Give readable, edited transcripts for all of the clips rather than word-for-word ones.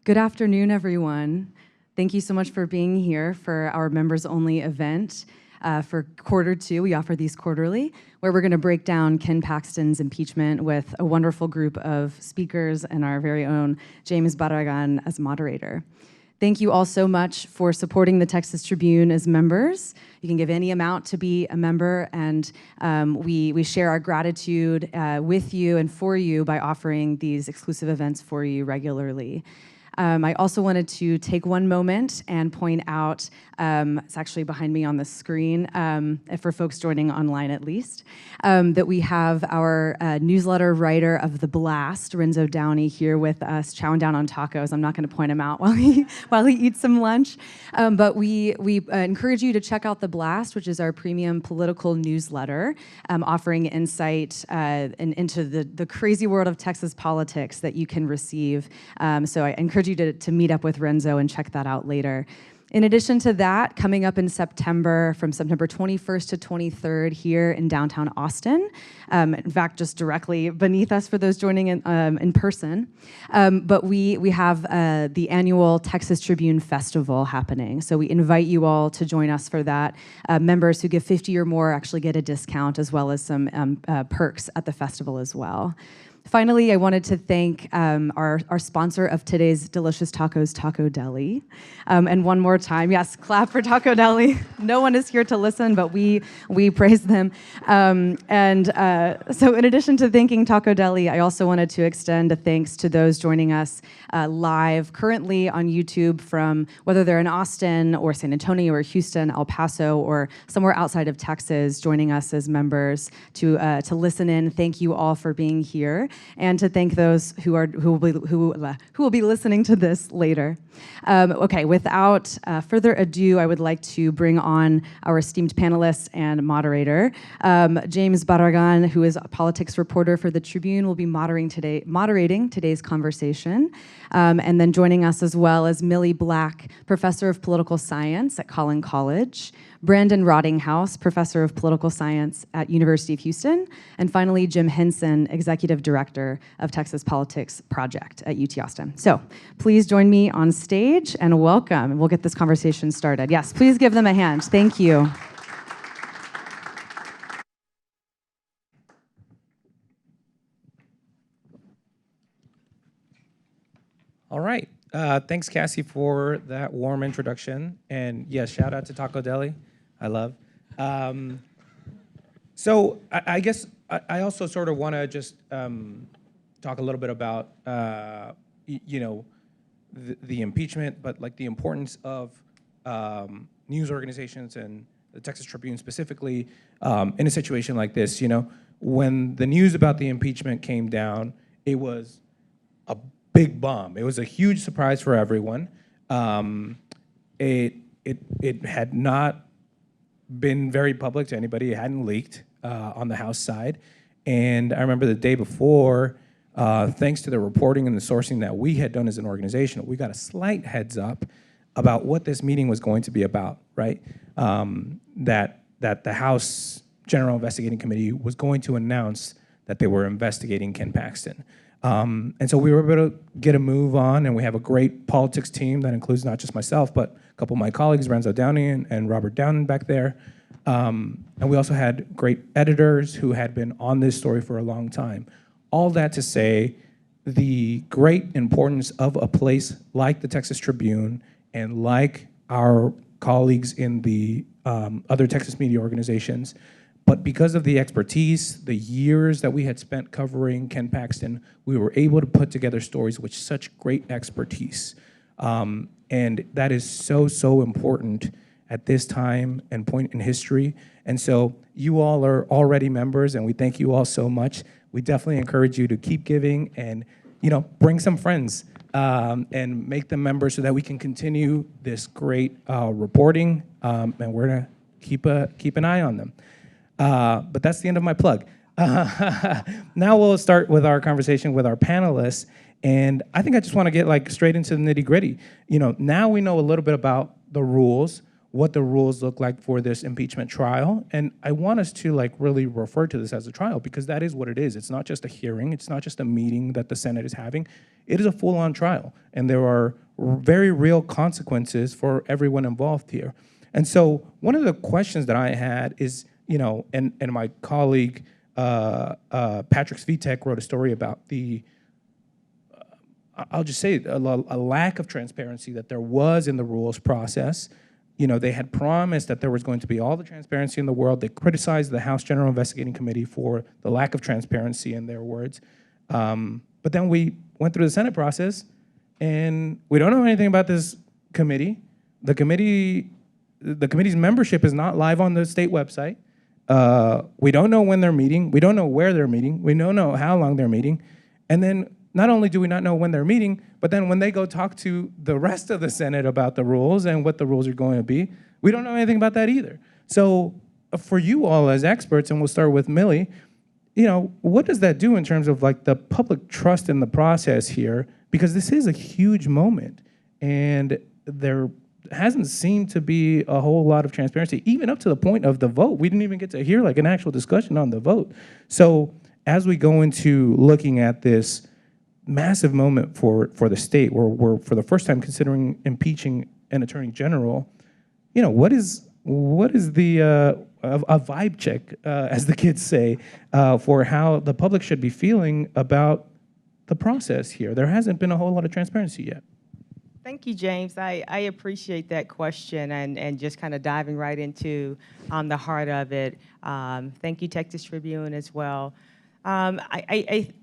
Good afternoon, everyone. Thank you so much for being here for our members-only event for quarter two. We offer these quarterly, where we're going to break down Ken Paxton's impeachment with a wonderful group of speakers and our very own James Barragan as moderator. Thank you all so much for supporting the Texas Tribune as members. You can give any amount to be a member, and we share our gratitude with you and for you by offering these exclusive events for you regularly. I also wanted to take one moment and point out, it's actually behind me on the screen, for folks joining online at least, that we have our newsletter writer of The Blast, Renzo Downey, here with us, chowing down on tacos. I'm not going to point him out while he eats some lunch, but we encourage you to check out The Blast, which is our premium political newsletter, offering insight into the crazy world of Texas politics that you can receive. So I encourage you to meet up with Renzo and check that out later. In addition to that, coming up in September, from September 21st to 23rd here in downtown Austin, in fact, just directly beneath us for those joining in person, but we have the annual Texas Tribune Festival happening. So we invite you all to join us for that. Members who give 50 or more actually get a discount, as well as some perks at the festival as well. Finally, I wanted to thank our sponsor of today's delicious tacos, Taco Deli. And one more time, yes, clap for Taco Deli. No one is here to listen, but we praise them. So in addition to thanking Taco Deli, I also wanted to extend a thanks to those joining us live currently on YouTube from whether they're in Austin or San Antonio or Houston, El Paso, or somewhere outside of Texas, joining us as members to listen in. Thank you all for being here, and to thank those who will be listening to this later. Okay, without further ado, I would like to bring on our esteemed panelist and moderator. James Barragan, who is a politics reporter for the Tribune, will be moderating today's conversation. And then joining us as well is Millie Black, professor of political science at Collin College, Brandon Rottinghouse, professor of political science at University of Houston, and finally Jim Henson, executive director of Texas Politics Project at UT Austin. So please join me on stage and welcome, and we'll get this conversation started. Yes, please give them a hand. Thank you. All right. Thanks, Cassie, for that warm introduction. And yes, shout out to Taco Deli. I love. So I guess I also sort of want to just talk a little bit about, the impeachment, but like the importance of news organizations and the Texas Tribune specifically in a situation like this. You know, when the news about the impeachment came down, it was a big bomb. It was a huge surprise for everyone. It had not been very public to anybody. It hadn't leaked on the House side. And I remember the day before, thanks to the reporting and the sourcing that we had done as an organization, we got a slight heads up about what this meeting was going to be about, right? That the House General Investigating Committee was going to announce that they were investigating Ken Paxton. And so we were able to get a move on, and we have a great politics team that includes not just myself, but a couple of my colleagues, Renzo Downey and Robert Downen back there. And we also had great editors who had been on this story for a long time. All that to say, the great importance of a place like the Texas Tribune and like our colleagues in the other Texas media organizations. But because of the expertise, the years that we had spent covering Ken Paxton, we were able to put together stories with such great expertise. And that is so, so important at this time and point in history. And so you all are already members, and we thank you all so much. We definitely encourage you to keep giving and, bring some friends and make them members so that we can continue this great reporting, and we're gonna keep an eye on them. But that's the end of my plug. Now we'll start with our conversation with our panelists, and I think I just want to get straight into the nitty-gritty. Now we know a little bit about the rules. what the rules look like for this impeachment trial. And I want us to like really refer to this as a trial, because that is what it is. It's not just a hearing. It's not just a meeting that the Senate is having. It is a full-on trial. And there are very real consequences for everyone involved here. And so one of the questions that I had is, you know, and my colleague, Patrick Svitek, wrote a story about the, I'll just say a lack of transparency that there was in the rules process. You know, they had promised that there was going to be all the transparency in the world. They criticized the House General Investigating Committee for the lack of transparency, in their words. But then we went through the Senate process, and we don't know anything about this committee. The committee's membership is not live on the state website. We don't know when they're meeting. We don't know where they're meeting. We don't know how long they're meeting. And then not only do we not know when they're meeting, but then when they go talk to the rest of the Senate about the rules and what the rules are going to be, we don't know anything about that either. So for you all as experts, and we'll start with Millie, you know, what does that do in terms of like the public trust in the process here? Because this is a huge moment, and there hasn't seemed to be a whole lot of transparency, even up to the point of the vote. We didn't even get to hear like an actual discussion on the vote. So as we go into looking at this massive moment for the state, where we're for the first time considering impeaching an attorney general, you know, what is the a vibe check, as the kids say, for how the public should be feeling about the process here? There hasn't been a whole lot of transparency yet. Thank you, James. I appreciate that question, and just kind of diving right into the heart of it. Thank you, Texas Tribune, as well.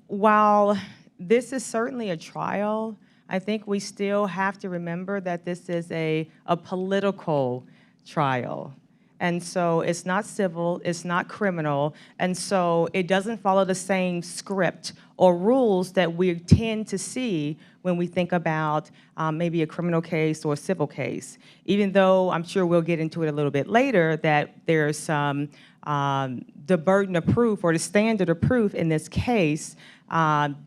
While this is certainly a trial, I think we still have to remember that this is a political trial. And so it's not civil, it's not criminal, and so it doesn't follow the same script or rules that we tend to see when we think about maybe a criminal case or a civil case. Even though I'm sure we'll get into it a little bit later, that there's some, the burden of proof or the standard of proof in this case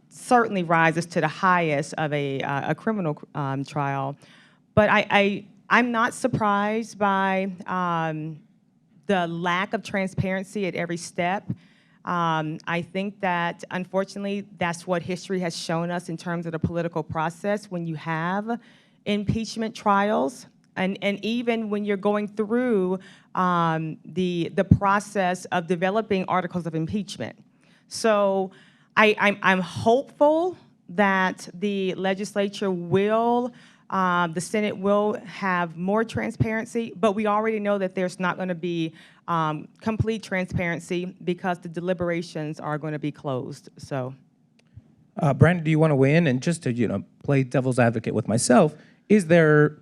certainly rises to the highest of a criminal trial. But I'm not surprised by the lack of transparency at every step. I think that, unfortunately, that's what history has shown us in terms of the political process when you have impeachment trials, and even when you're going through the process of developing articles of impeachment. So I'm hopeful that the legislature will, the Senate will have more transparency, but we already know that there's not going to be complete transparency because the deliberations are going to be closed. So, Brandon, do you want to weigh in? And just to play devil's advocate with myself, is there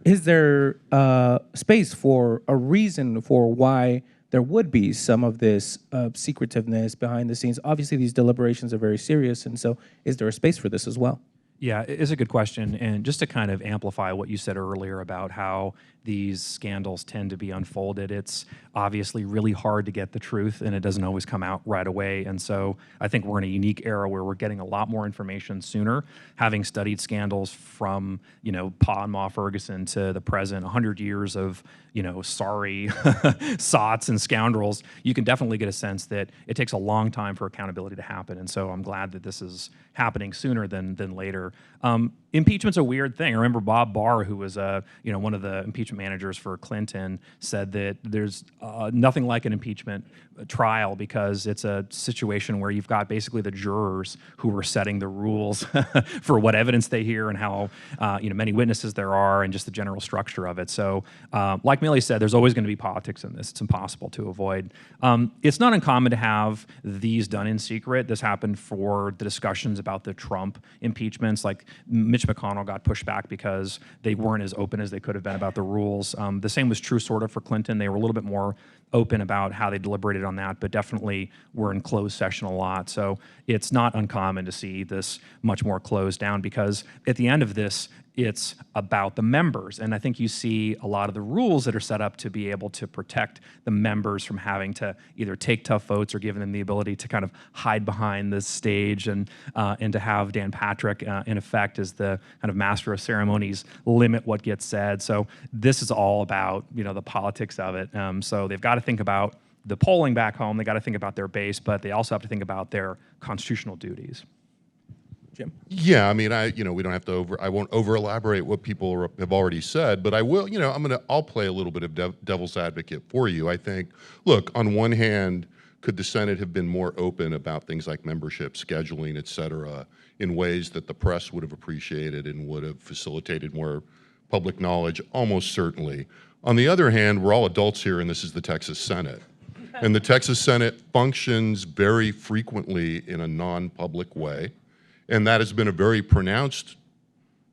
space for a reason for why there would be some of this secretiveness behind the scenes? Obviously, these deliberations are very serious, and so is there a space for this as well? Yeah, it's a good question. And just to kind of amplify what you said earlier about how these scandals tend to be unfolded, it's obviously really hard to get the truth, and it doesn't always come out right away. And so I think we're in a unique era where we're getting a lot more information sooner. Having studied scandals from, Pa and Ma Ferguson to the present, 100 years of, sorry sots and scoundrels, you can definitely get a sense that it takes a long time for accountability to happen. And so I'm glad that this is happening sooner than later. Impeachment's a weird thing. I remember Bob Barr, who was one of the impeachment managers for Clinton, said that there's nothing like an impeachment trial because it's a situation where you've got basically the jurors who are setting the rules for what evidence they hear and how many witnesses there are and just the general structure of it. So like Millie said, there's always going to be politics in this. It's impossible to avoid. It's not uncommon to have these done in secret. This happened for the discussions about the Trump impeachments. Like Mitch McConnell got pushed back because they weren't as open as they could have been about the rules. The same was true sort of for Clinton. They were a little bit more open about how they deliberated on that, but definitely were in closed session a lot. So it's not uncommon to see this much more closed down because at the end of this, it's about the members. And I think you see a lot of the rules that are set up to be able to protect the members from having to either take tough votes or giving them the ability to kind of hide behind the stage and to have Dan Patrick, in effect, as the kind of master of ceremonies, limit what gets said. So this is all about, the politics of it. So they've got to think about the polling back home. They got to think about their base, but they also have to think about their constitutional duties. Jim? Yeah, I mean, we don't have to I won't over elaborate what people have already said, but I will, I'll play a little bit of devil's advocate for you. I think, look, on one hand, could the Senate have been more open about things like membership, scheduling, et cetera, in ways that the press would have appreciated and would have facilitated more public knowledge? Almost certainly. On the other hand, we're all adults here, and this is the Texas Senate. And the Texas Senate functions very frequently in a non-public way. And that has been a very pronounced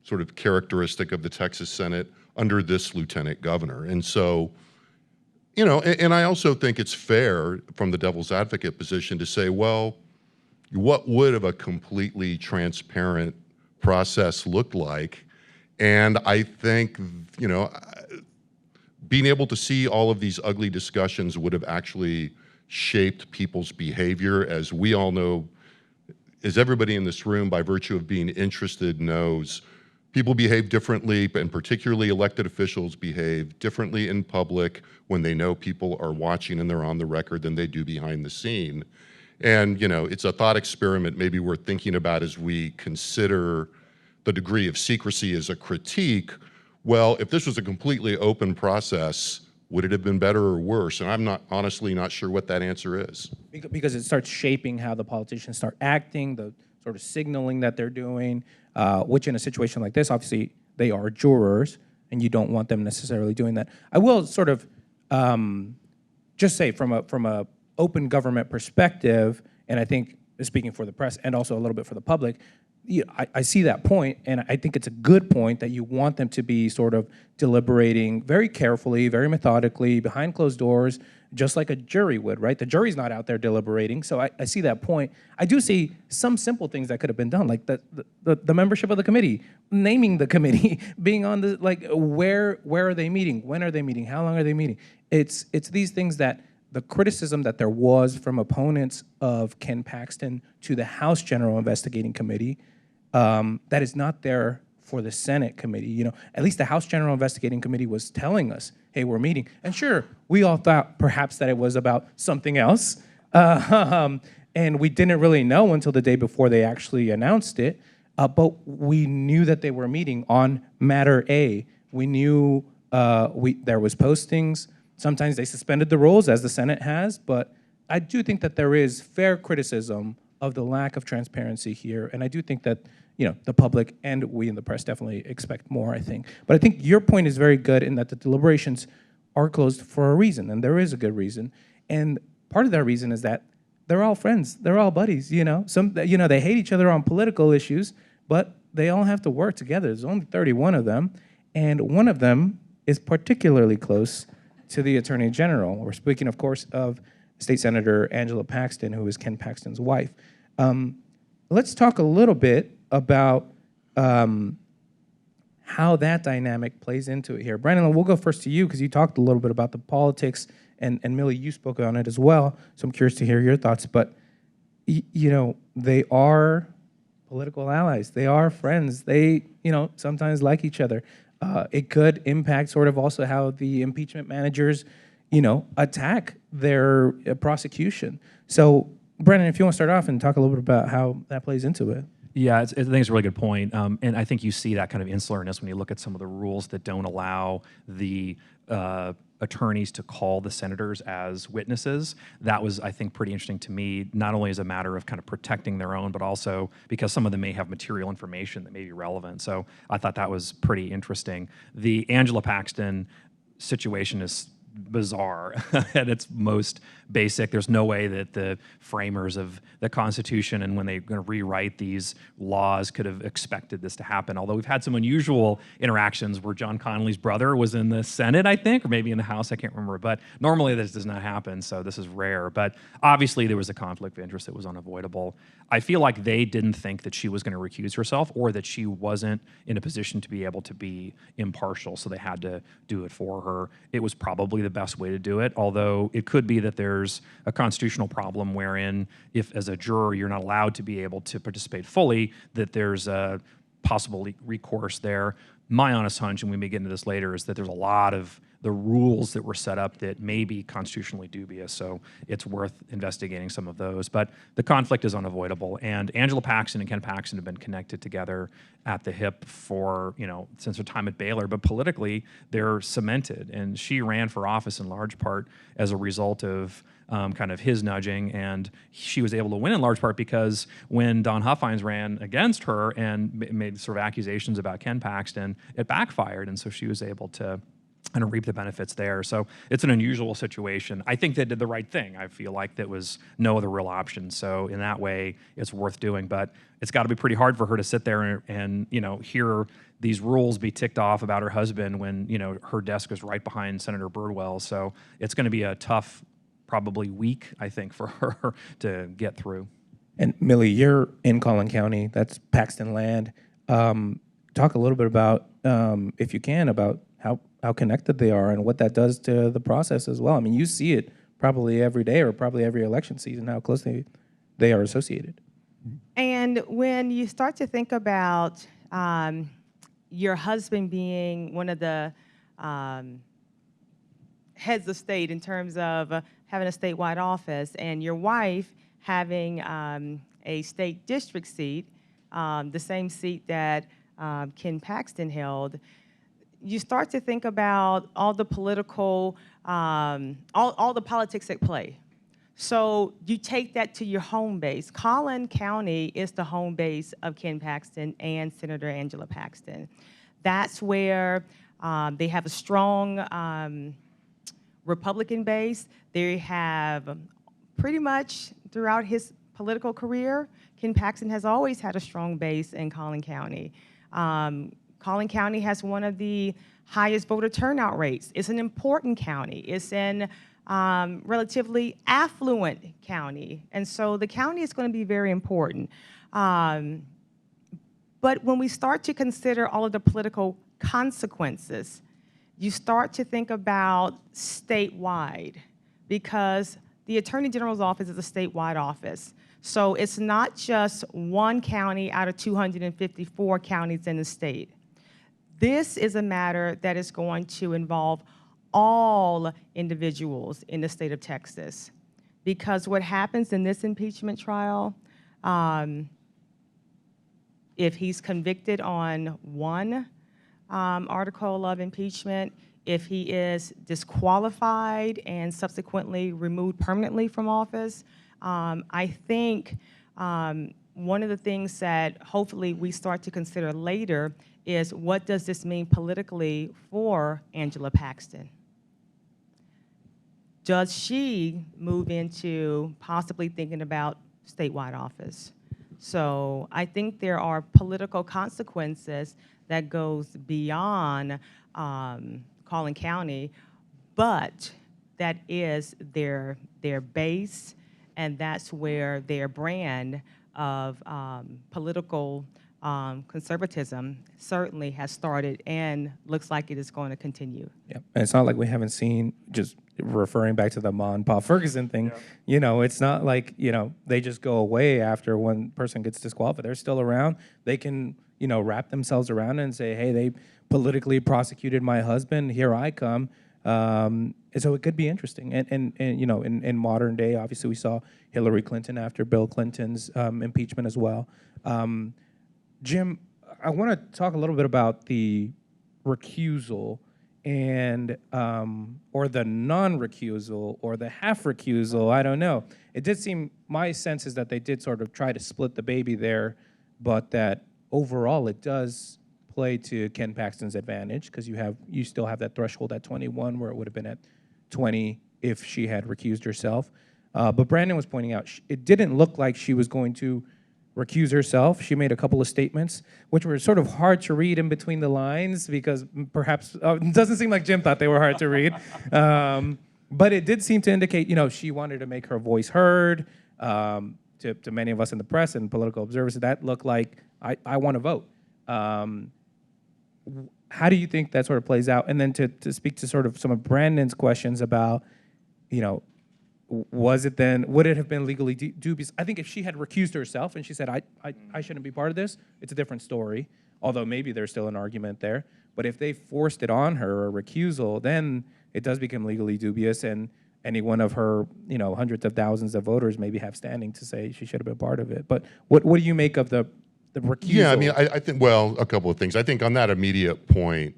sort of characteristic of the Texas Senate under this lieutenant governor. And so, and I also think it's fair from the devil's advocate position to say, well, what would have a completely transparent process looked like? And I think, being able to see all of these ugly discussions would have actually shaped people's behavior. As we all know, as everybody in this room, by virtue of being interested, knows, people behave differently, and particularly elected officials behave differently in public when they know people are watching and they're on the record than they do behind the scene. And, it's a thought experiment maybe worth thinking about as we consider the degree of secrecy as a critique. Well, if this was a completely open process, would it have been better or worse? And I'm honestly not sure what that answer is. Because it starts shaping how the politicians start acting, the sort of signaling that they're doing, which in a situation like this, obviously they are jurors, and you don't want them necessarily doing that. I will sort of just say from a open government perspective, and I think speaking for the press and also a little bit for the public, I see that point, and I think it's a good point that you want them to be sort of deliberating very carefully, very methodically, behind closed doors, just like a jury would, right? The jury's not out there deliberating, so I see that point. I do see some simple things that could have been done, like the membership of the committee, naming the committee, being on the, like, where are they meeting? When are they meeting? How long are they meeting? It's these things that the criticism that there was from opponents of Ken Paxton to the House General Investigating Committee, that is not there for the Senate committee. At least the House General Investigating Committee was telling us, hey, we're meeting. And sure, we all thought perhaps that it was about something else. And we didn't really know until the day before they actually announced it. But we knew that they were meeting on matter A. We knew there was postings. Sometimes they suspended the rules, as the Senate has. But I do think that there is fair criticism of the lack of transparency here. And I do think that the public and we in the press definitely expect more, I think. But I think your point is very good in that the deliberations are closed for a reason, and there is a good reason. And part of that reason is that they're all friends, they're all buddies, they hate each other on political issues, but they all have to work together. There's only 31 of them, and one of them is particularly close to the Attorney General. We're speaking, of course, of State Senator Angela Paxton, who is Ken Paxton's wife. Let's talk a little bit about how that dynamic plays into it here. Brandon, we'll go first to you because you talked a little bit about the politics, and Millie, you spoke on it as well, so I'm curious to hear your thoughts. But, they are political allies. They are friends. They, sometimes like each other. It could impact sort of also how the impeachment managers, attack their prosecution. So, Brandon, if you want to start off and talk a little bit about how that plays into it. Yeah, I think it's a really good point. And I think you see that kind of insularness when you look at some of the rules that don't allow the attorneys to call the senators as witnesses. That was, I think, pretty interesting to me, not only as a matter of kind of protecting their own, but also because some of them may have material information that may be relevant. So I thought that was pretty interesting. The Angela Paxton situation is bizarre at its most basic. There's no way that the framers of the Constitution and when they're going to rewrite these laws could have expected this to happen. Although we've had some unusual interactions where John Connolly's brother was in the Senate, I think, or maybe in the House, I can't remember. But normally this does not happen, so this is rare. But obviously there was a conflict of interest that was unavoidable. I feel like they didn't think that she was going to recuse herself or that she wasn't in a position to be able to be impartial, so they had to do it for her. It was probably the best way to do it, although it could be that there's a constitutional problem wherein if as a juror you're not allowed to be able to participate fully, that there's a possible recourse there. My honest hunch, and we may get into this later, is that there's a lot of the rules that were set up that may be constitutionally dubious, so it's worth investigating some of those. But the conflict is unavoidable, and Angela Paxton and Ken Paxton have been connected together at the hip for, since her time at Baylor, but politically they're cemented, and she ran for office in large part as a result of kind of his nudging, and she was able to win in large part because when Don Huffines ran against her and made sort of accusations about Ken Paxton, it backfired, and so she was able to kind of reap the benefits there. So it's an unusual situation. I think they did the right thing. I feel like there was no other real option. So in that way, it's worth doing. But it's got to be pretty hard for her to sit there and hear these rules be ticked off about her husband when her desk is right behind Senator Birdwell. So it's going to be a tough, probably week, I think, for her to get through. And Millie, you're in Collin County. That's Paxton land. Talk a little bit about, if you can, about how connected they are and what that does to the process as well. I mean, you see it probably every day or probably every election season, how closely they are associated. And when you start to think about your husband being one of the heads of state in terms of having a statewide office and your wife having a state district seat, the same seat that Ken Paxton held, you start to think about all the political, all the politics at play. So you take that to your home base. Collin County is the home base of Ken Paxton and Senator Angela Paxton. That's where they have a strong Republican base. They have pretty much throughout his political career, Ken Paxton has always had a strong base in Collin County. Collin County has one of the highest voter turnout rates. It's an important county. It's an relatively affluent county. And so the county is going to be very important. But when we start to consider all of the political consequences, you start to think about statewide, because the Attorney General's office is a statewide office. So it's not just one county out of 254 counties in the state. This is a matter that is going to involve all individuals in the state of Texas, because what happens in this impeachment trial, if he's convicted on one article of impeachment, if he is disqualified and subsequently removed permanently from office, I think one of the things that hopefully we start to consider later is, what does this mean politically for Angela Paxton? Does she move into possibly thinking about statewide office? So I think there are political consequences that goes beyond Collin County, but that is their base, and that's where their brand of political conservatism certainly has started and looks like it is going to continue. Yeah, and it's not like we haven't seen, just referring back to the Ma and Pa Ferguson thing, it's not like, they just go away after one person gets disqualified. They're still around. They can, wrap themselves around it and say, hey, they politically prosecuted my husband, here I come. And so it could be interesting. And in modern day, obviously we saw Hillary Clinton after Bill Clinton's impeachment as well. Jim, I want to talk a little bit about the recusal and or the non-recusal or the half recusal. I don't know. It did seem, my sense is that they did sort of try to split the baby there, but that overall it does play to Ken Paxton's advantage, because you still have that threshold at 21 where it would have been at 20 if she had recused herself. But Brandon was pointing out it didn't look like she was going to recuse herself. She made a couple of statements, which were sort of hard to read in between the lines because perhaps it doesn't seem like Jim thought they were hard to read. But it did seem to indicate, she wanted to make her voice heard. To many of us in the press and political observers, that looked like, I want to vote. How do you think that sort of plays out? And then to speak to sort of some of Brandon's questions about, would it have been legally dubious? I think if she had recused herself and she said, I shouldn't be part of this, it's a different story, although maybe there's still an argument there. But if they forced it on her, a recusal, then it does become legally dubious, and any one of her, hundreds of thousands of voters maybe have standing to say she should have been part of it. But what do you make of the recusal? Yeah, I mean, I think, well, a couple of things. I think on that immediate point,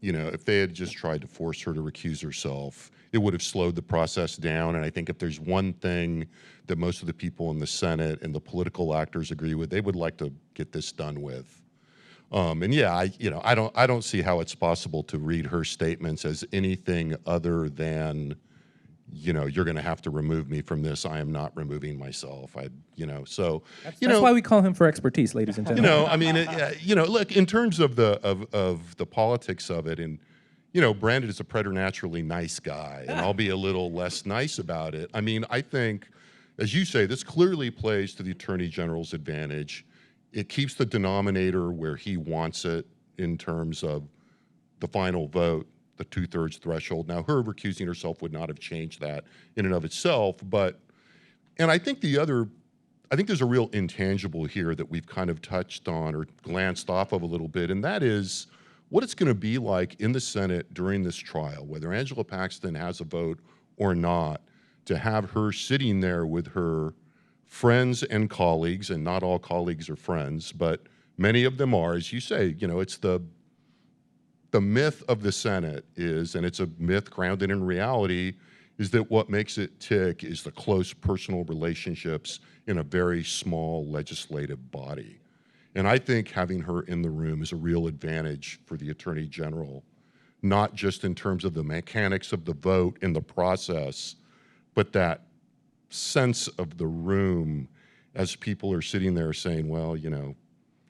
if they had just tried to force her to recuse herself, it would have slowed the process down. And I think if there's one thing that most of the people in the Senate and the political actors agree with, they would like to get this done with. And yeah, I don't see how it's possible to read her statements as anything other than, you're going to have to remove me from this. I am not removing myself. So that's why we call him for expertise, ladies and gentlemen. I mean, look, in terms of the politics of it, and Brandon is a preternaturally nice guy, and I'll be a little less nice about it. I mean, I think, as you say, this clearly plays to the Attorney General's advantage. It keeps the denominator where he wants it in terms of the final vote, the 2/3 threshold. Now, her recusing herself would not have changed that in and of itself, and I think there's a real intangible here that we've kind of touched on or glanced off of a little bit, and that is what it's going to be like in the Senate during this trial, whether Angela Paxton has a vote or not, to have her sitting there with her friends and colleagues, and not all colleagues are friends, but many of them are, as you say, it's the myth of the Senate is, and it's a myth grounded in reality, is that what makes it tick is the close personal relationships in a very small legislative body. And I think having her in the room is a real advantage for the Attorney General, not just in terms of the mechanics of the vote and the process, but that sense of the room as people are sitting there saying, well,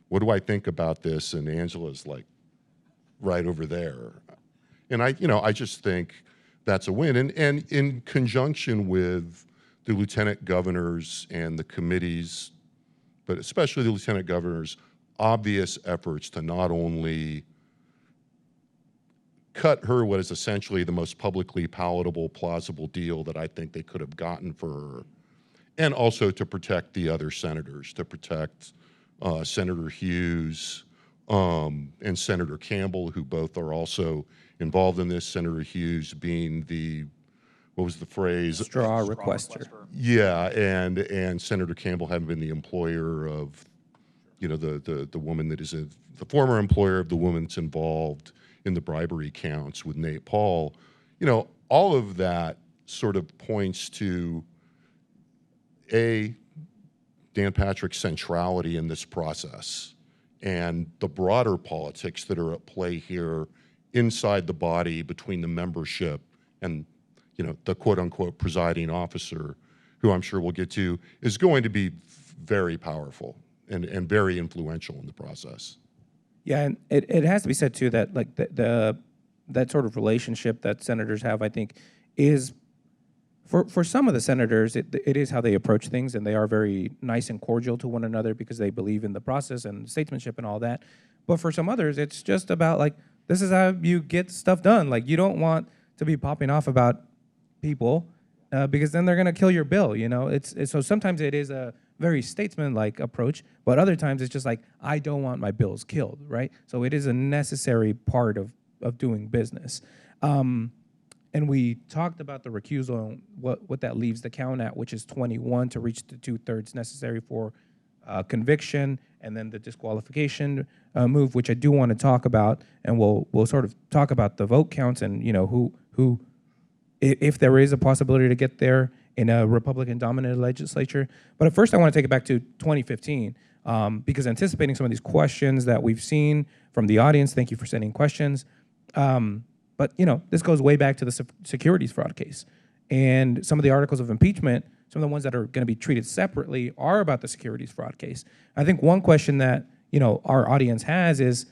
what do I think about this? And Angela's like right over there. And I just think that's a win. And in conjunction with the lieutenant governors and the committees, but especially the lieutenant governor's obvious efforts to not only cut her what is essentially the most publicly palatable, plausible deal that I think they could have gotten for her, and also to protect the other senators, to protect Senator Hughes and Senator Campbell, who both are also involved in this. Senator Hughes being what was the phrase? Straw requester. Yeah, and Senator Campbell having been the employer of, the woman that is the former employer of the woman that's involved in the bribery counts with Nate Paul. All of that sort of points to Dan Patrick's centrality in this process and the broader politics that are at play here inside the body between the membership and the quote-unquote presiding officer, who I'm sure we'll get to, is going to be very powerful and very influential in the process. Yeah, and it has to be said, too, that like that sort of relationship that senators have, I think, is, for some of the senators, it is how they approach things, and they are very nice and cordial to one another because they believe in the process and statesmanship and all that. But for some others, it's just about, like, this is how you get stuff done. Like, you don't want to be popping off about people because then they're going to kill your bill, So sometimes it is a very statesman-like approach, but other times it's just like, I don't want my bills killed, right? So it is a necessary part of doing business. And we talked about the recusal and what that leaves the count at, which is 21 to reach the 2/3 necessary for conviction, and then the disqualification move, which I do want to talk about, and we'll sort of talk about the vote counts and who if there is a possibility to get there in a Republican-dominated legislature. But at first, I want to take it back to 2015 because anticipating some of these questions that we've seen from the audience, thank you for sending questions. But this goes way back to the securities fraud case, and some of the articles of impeachment, some of the ones that are going to be treated separately, are about the securities fraud case. I think one question that our audience has is,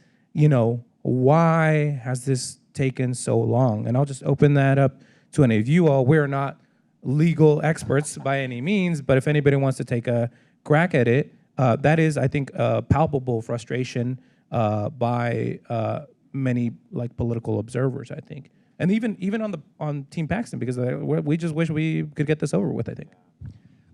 why has this taken so long? And I'll just open that up to any of you all. We're not legal experts by any means, but if anybody wants to take a crack at it, that is, I think, a palpable frustration by many political observers, I think, and even on Team Paxton, because we just wish we could get this over with, I think.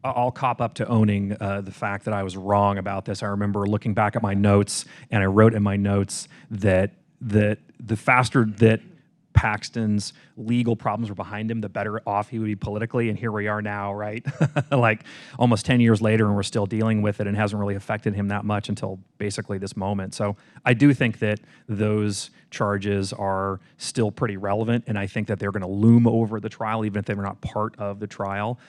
I'll cop up to owning the fact that I was wrong about this. I remember looking back at my notes, and I wrote in my notes that the faster that Paxton's legal problems were behind him, the better off he would be politically. And here we are now, right? Like almost 10 years later, and we're still dealing with it, and hasn't really affected him that much until basically this moment. So I do think that those charges are still pretty relevant, and I think that they're going to loom over the trial, even if they were not part of the trial.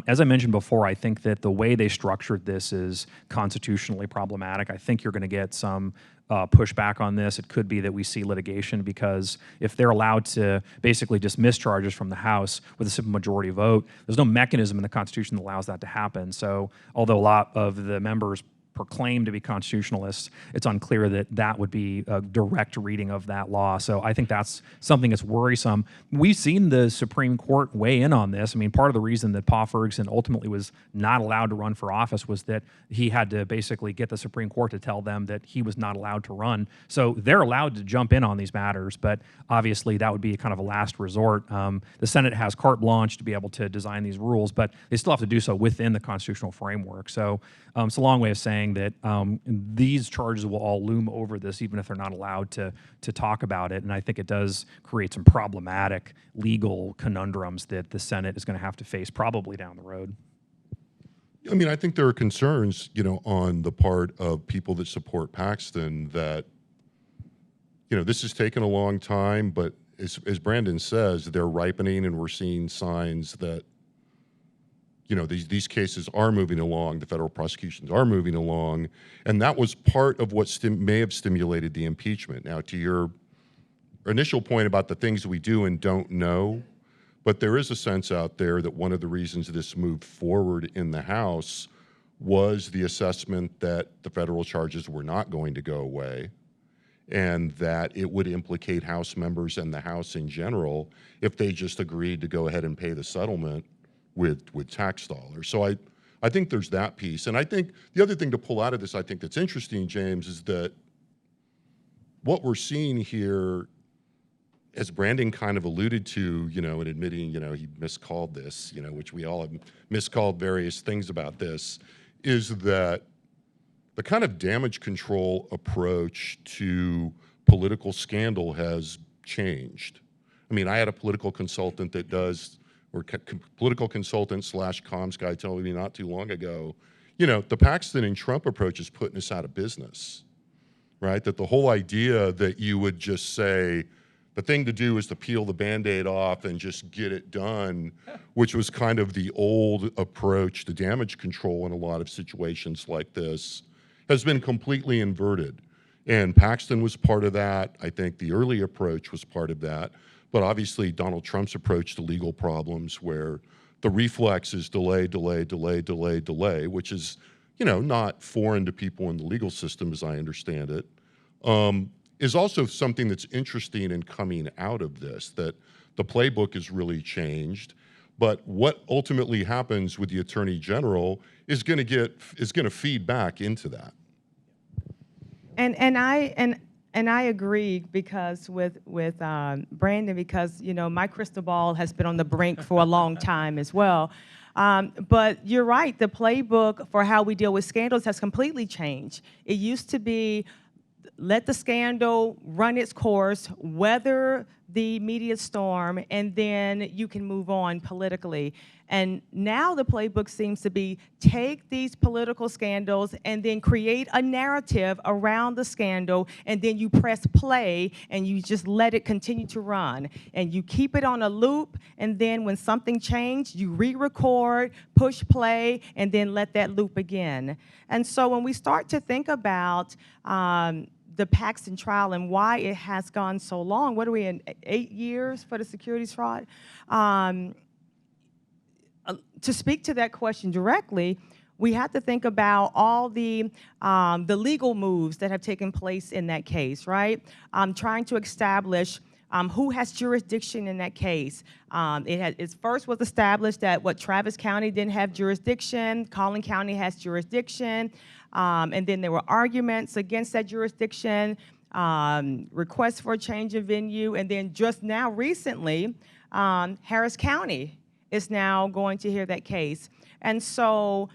As I mentioned before, I think that the way they structured this is constitutionally problematic. I think you're going to get some pushback on this. It could be that we see litigation, because if they're allowed to basically dismiss charges from the House with a simple majority vote, there's no mechanism in the Constitution that allows that to happen. So although a lot of the members proclaim to be constitutionalists, it's unclear that that would be a direct reading of that law. So I think that's something that's worrisome. We've seen the Supreme Court weigh in on this. I mean, part of the reason that Paul Ferguson ultimately was not allowed to run for office was that he had to basically get the Supreme Court to tell them that he was not allowed to run. So they're allowed to jump in on these matters, but obviously that would be kind of a last resort. The Senate has carte blanche to be able to design these rules, but they still have to do so within the constitutional framework. So it's a long way of saying that these charges will all loom over this, even if they're not allowed to talk about it. And I think it does create some problematic legal conundrums that the Senate is going to have to face probably down the road. I mean, I think there are concerns, on the part of people that support Paxton that, this has taken a long time, but as Brandon says, they're ripening, and we're seeing signs that these cases are moving along, the federal prosecutions are moving along, and that was part of what may have stimulated the impeachment. Now, to your initial point about the things we do and don't know, but there is a sense out there that one of the reasons this moved forward in the House was the assessment that the federal charges were not going to go away, and that it would implicate House members and the House in general if they just agreed to go ahead and pay the settlement with tax dollars. So I think there's that piece. And I think the other thing to pull out of this, I think that's interesting, James, is that what we're seeing here, as Brandon kind of alluded to, in admitting, he miscalled this, which we all have miscalled various things about this, is that the kind of damage control approach to political scandal has changed. I mean, I had a political consultant that does, or political consultant / comms guy telling me not too long ago, the Paxton and Trump approach is putting us out of business, right? That the whole idea that you would just say, the thing to do is to peel the Band-Aid off and just get it done, which was kind of the old approach to damage control in a lot of situations like this, has been completely inverted. And Paxton was part of that. I think the early approach was part of that. But obviously, Donald Trump's approach to legal problems, where the reflex is delay, delay, delay, delay, delay, which is, not foreign to people in the legal system, as I understand it, is also something that's interesting in coming out of this, that the playbook has really changed. But what ultimately happens with the Attorney General is going to feed back into that. And I agree, because with Brandon, because my crystal ball has been on the brink for a long time as well. But you're right, the playbook for how we deal with scandals has completely changed. It used to be, let the scandal run its course, weather the media storm, and then you can move on politically. And now the playbook seems to be, take these political scandals and then create a narrative around the scandal, and then you press play and you just let it continue to run. And you keep it on a loop, and then when something changed, you re-record, push play, and then let that loop again. And so when we start to think about the Paxton trial and why it has gone so long. What are we in, 8 years for the securities fraud? To speak to that question directly, we have to think about all the legal moves that have taken place in that case, right? Trying to establish who has jurisdiction in that case. It first was established that Travis County didn't have jurisdiction, Collin County has jurisdiction, and then there were arguments against that jurisdiction, requests for a change of venue, and then just now recently, Harris County is now going to hear that case. And so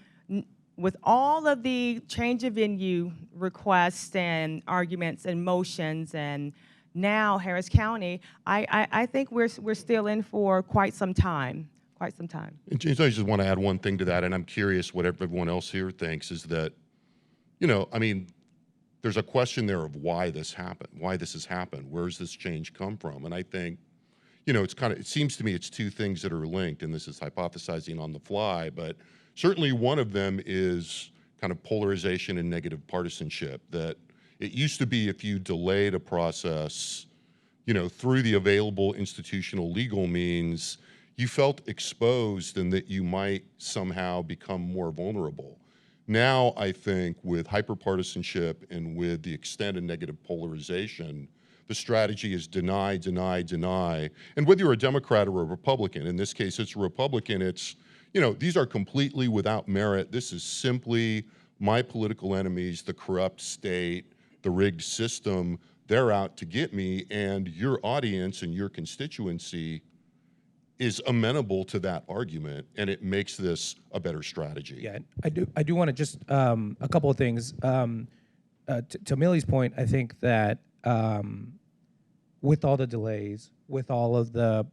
with all of the change of venue requests and arguments and motions, and now Harris County, I think we're still in for quite some time. And James, I just want to add one thing to that, and I'm curious what everyone else here thinks, is that, I mean, there's a question there of why this happened, why this has happened, where's this change come from? And I think, it seems to me it's two things that are linked, and this is hypothesizing on the fly, but certainly one of them is kind of polarization and negative partisanship, that it used to be if you delayed a process, through the available institutional legal means, you felt exposed and that you might somehow become more vulnerable. Now, I think with hyperpartisanship and with the extent of negative polarization, the strategy is deny, deny, deny. And whether you're a Democrat or a Republican, in this case it's a Republican, it's, these are completely without merit. This is simply my political enemies, the corrupt state, the rigged system, they're out to get me, and your audience and your constituency is amenable to that argument, and it makes this a better strategy. Yeah, I do want to just a couple of things. To Millie's point, I think that with all the delays, with all of the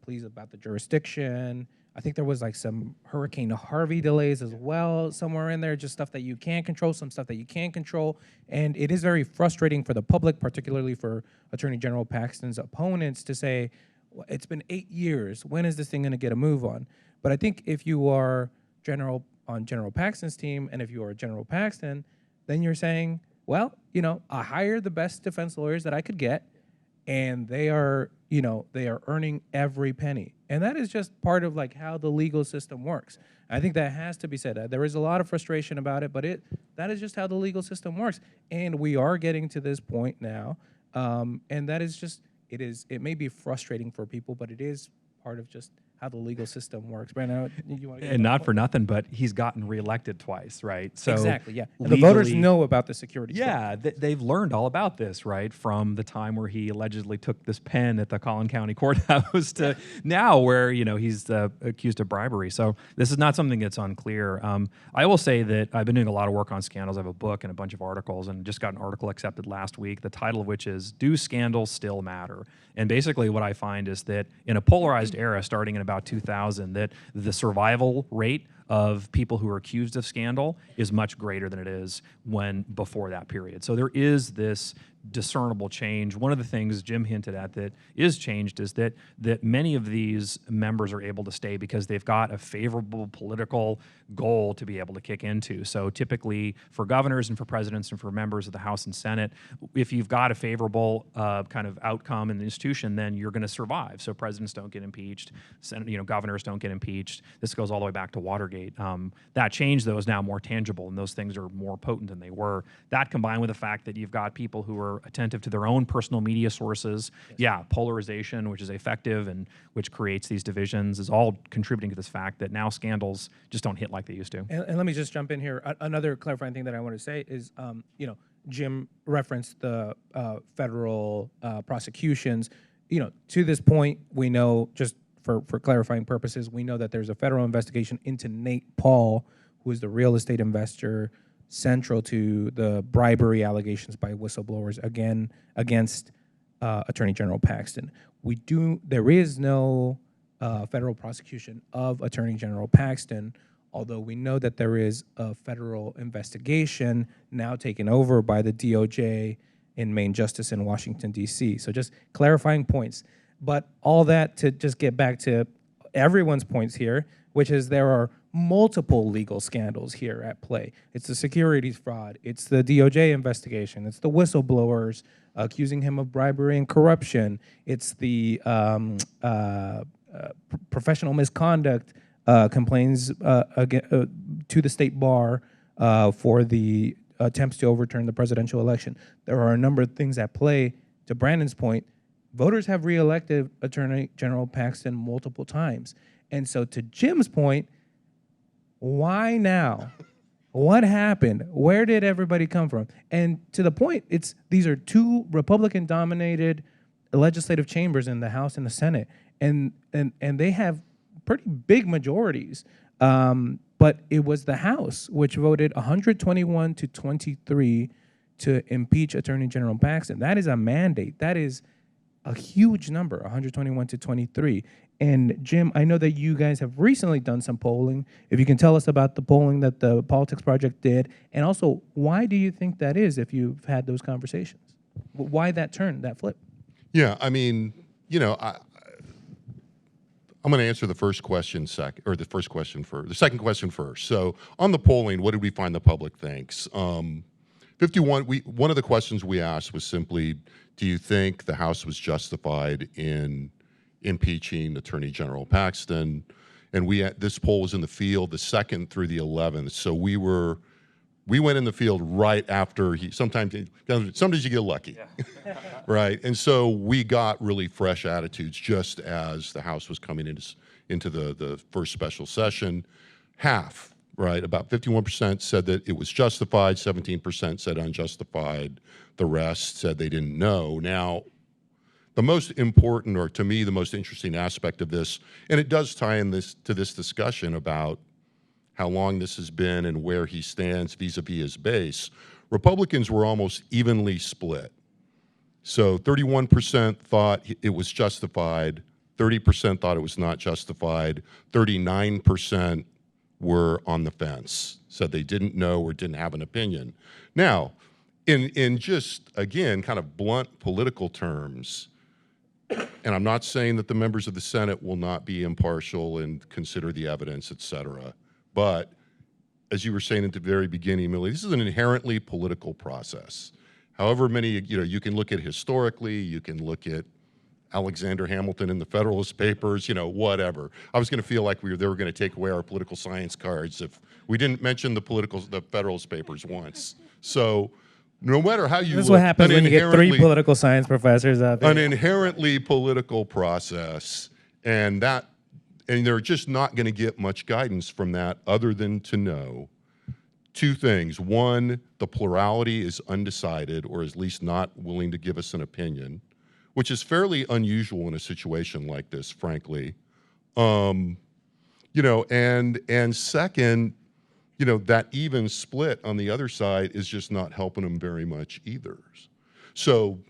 pleas about the jurisdiction, I think there was like some Hurricane Harvey delays as well somewhere in there, just stuff that you can't control, some stuff that you can't control, and it is very frustrating for the public, particularly for Attorney General Paxton's opponents, to say, well, it's been 8 years, when is this thing going to get a move on? But I think if you are on General Paxton's team, and if you are General Paxton, then you're saying, well, I hired the best defense lawyers that I could get, and they are earning every penny. And that is just part of like how the legal system works. I think that has to be said. There is a lot of frustration about it, but that is just how the legal system works. And we are getting to this point now, and that is just, it may be frustrating for people, but it is part of just how the legal system works. Brandon, you want to get And not for nothing, but he's gotten reelected twice, right? So exactly, yeah. And the voters know about the security. Yeah, they've learned all about this, right? From the time where he allegedly took this pen at the Collin County courthouse to now where, he's accused of bribery. So this is not something that's unclear. I will say that I've been doing a lot of work on scandals. I have a book and a bunch of articles, and just got an article accepted last week, the title of which is, Do Scandals Still Matter? And basically what I find is that in a polarized era starting in about 2000, that the survival rate of people who are accused of scandal is much greater than it is before that period. So there is this discernible change. One of the things Jim hinted at that is changed is that many of these members are able to stay because they've got a favorable political goal to be able to kick into. So typically for governors and for presidents and for members of the House and Senate, if you've got a favorable kind of outcome in the institution, then you're going to survive. So presidents don't get impeached, governors don't get impeached. This goes all the way back to Watergate. That change, though, is now more tangible, and those things are more potent than they were. That combined with the fact that you've got people who are attentive to their own personal media sources. Yes. Yeah, polarization, which is effective and which creates these divisions, is all contributing to this fact that now scandals just don't hit like they used to. And let me just jump in here. Another clarifying thing that I want to say is, Jim referenced the federal prosecutions. To this point, we know, just for clarifying purposes, we know that there's a federal investigation into Nate Paul, who is the real estate investor central to the bribery allegations by whistleblowers against Attorney General Paxton. There is no federal prosecution of Attorney General Paxton, although we know that there is a federal investigation now taken over by the DOJ in Main Justice in Washington, D.C. So just clarifying points. But all that to just get back to everyone's points here, which is there are multiple legal scandals here at play. It's the securities fraud, it's the DOJ investigation, it's the whistleblowers accusing him of bribery and corruption, it's the professional misconduct complaints to the state bar for the attempts to overturn the presidential election. There are a number of things at play. To Brandon's point, voters have reelected Attorney General Paxton multiple times. And so to Jim's point, why now? What happened? Where did everybody come from? And to the point, these are two Republican-dominated legislative chambers in the House and the Senate, and they have pretty big majorities. But it was the House which voted 121 to 23 to impeach Attorney General Paxton. That is a mandate. That is a huge number, 121 to 23. And Jim, I know that you guys have recently done some polling. If you can tell us about the polling that the Politics Project did, and also why do you think that is if you've had those conversations? Why that turn, that flip? Yeah, I mean, you know, I'm going to answer the first question second, or the second question first. So on the polling, what did we find the public thinks? 51. One of the questions we asked was simply, do you think the House was justified in impeaching Attorney General Paxton? And this poll was in the field the 2nd through the 11th. So we went in the field right after sometimes you get lucky, right? And so we got really fresh attitudes just as the House was coming into the first special session. Half, right, about 51% said that it was justified, 17% said unjustified, the rest said they didn't know. Now, the most important, or to me, the most interesting aspect of this, and it does tie in to this discussion about how long this has been and where he stands vis-a-vis his base, Republicans were almost evenly split. So 31% thought it was justified, 30% thought it was not justified, 39% were on the fence, said they didn't know or didn't have an opinion. Now, in just, again, kind of blunt political terms, and I'm not saying that the members of the Senate will not be impartial and consider the evidence, et cetera, but as you were saying at the very beginning, Millie, this is an inherently political process. However many, you can look at historically, you can look at Alexander Hamilton in the Federalist Papers, whatever. I was going to feel like they were going to take away our political science cards if we didn't mention the Federalist Papers once. So no matter how you This is look, what happens when you get 3 political science professors out there. An inherently political process, and they're just not going to get much guidance from that other than to know 2 things. One, the plurality is undecided, or at least not willing to give us an opinion, which is fairly unusual in a situation like this, frankly. And second, that even split on the other side is just not helping them very much either. So,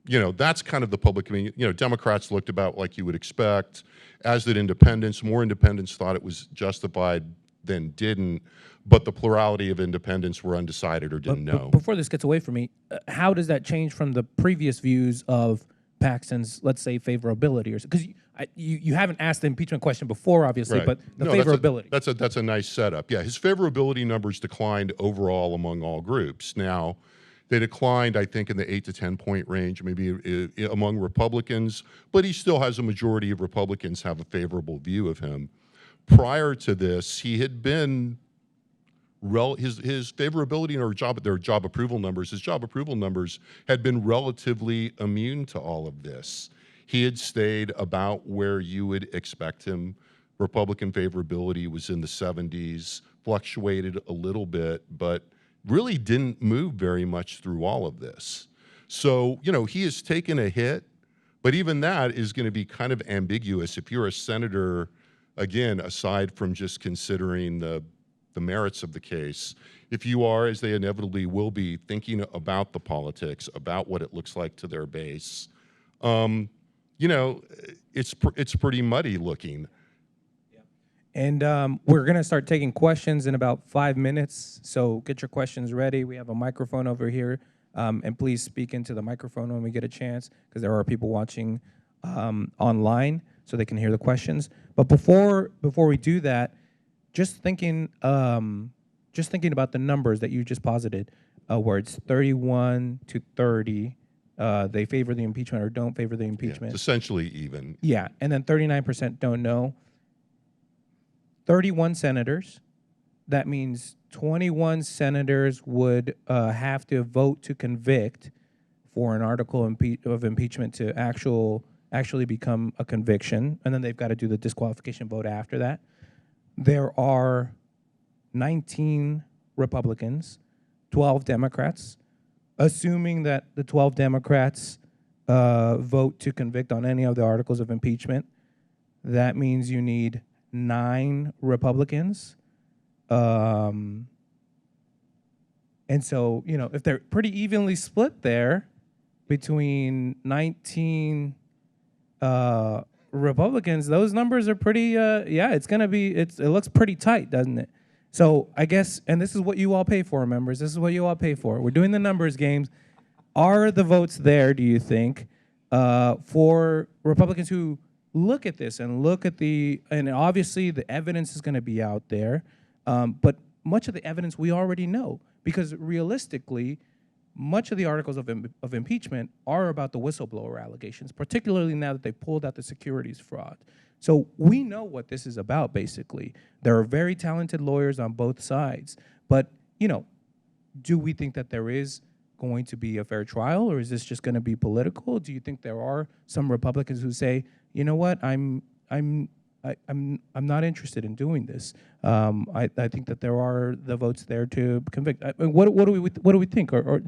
that's kind of the public opinion. Democrats looked about like you would expect, as did independents. More independents thought it was justified than didn't, but the plurality of independents were undecided or didn't know. Before this gets away from me, how does that change from the previous views of Paxton's, let's say, favorability? Because you haven't asked the impeachment question before, obviously, Right. but the favorability. That's a nice setup. Yeah, his favorability numbers declined overall among all groups. Now, they declined, I think, in the 8 to 10 point range, maybe among Republicans, but he still has a majority of Republicans have a favorable view of him. Prior to this, he had been his favorability in their job approval numbers, his job approval numbers had been relatively immune to all of this. He had stayed about where you would expect him. Republican favorability was in the 70s, fluctuated a little bit, but really didn't move very much through all of this. So, he has taken a hit, but even that is going to be kind of ambiguous if you're a senator, again, aside from just considering the merits of the case. If you are, as they inevitably will be, thinking about the politics, about what it looks like to their base, it's pretty muddy looking. And we're going to start taking questions in about 5 minutes, so get your questions ready. We have a microphone over here, and please speak into the microphone when we get a chance, because there are people watching online, so they can hear the questions. But before we do that, just thinking about the numbers that you just posited, where it's 31 to 30, they favor the impeachment or don't favor the Yeah, impeachment. it's essentially even. Yeah, and then 39% don't know. 31 senators. That means 21 senators would have to vote to convict for an article of impeachment to actually become a conviction, and then they've got to do the disqualification vote after that. There are 19 Republicans, 12 Democrats. Assuming that the 12 Democrats vote to convict on any of the articles of impeachment, that means you need 9 Republicans. And so, if they're pretty evenly split there between 19 Republicans, those numbers are pretty, it looks pretty tight, doesn't it? So I guess, and this is what you all pay for, members. This is what you all pay for. We're doing the numbers games. Are the votes there, do you think, for Republicans who look at this and and obviously the evidence is going to be out there, but much of the evidence we already know, because realistically, much of the articles of impeachment are about the whistleblower allegations, particularly now that they pulled out the securities fraud. So we know what this is about, basically. There are very talented lawyers on both sides. But, do we think that there is going to be a fair trial, or is this just going to be political? Do you think there are some Republicans who say, you know what, I'm not interested in doing this. I think that there are the votes there to convict. What do we think? Or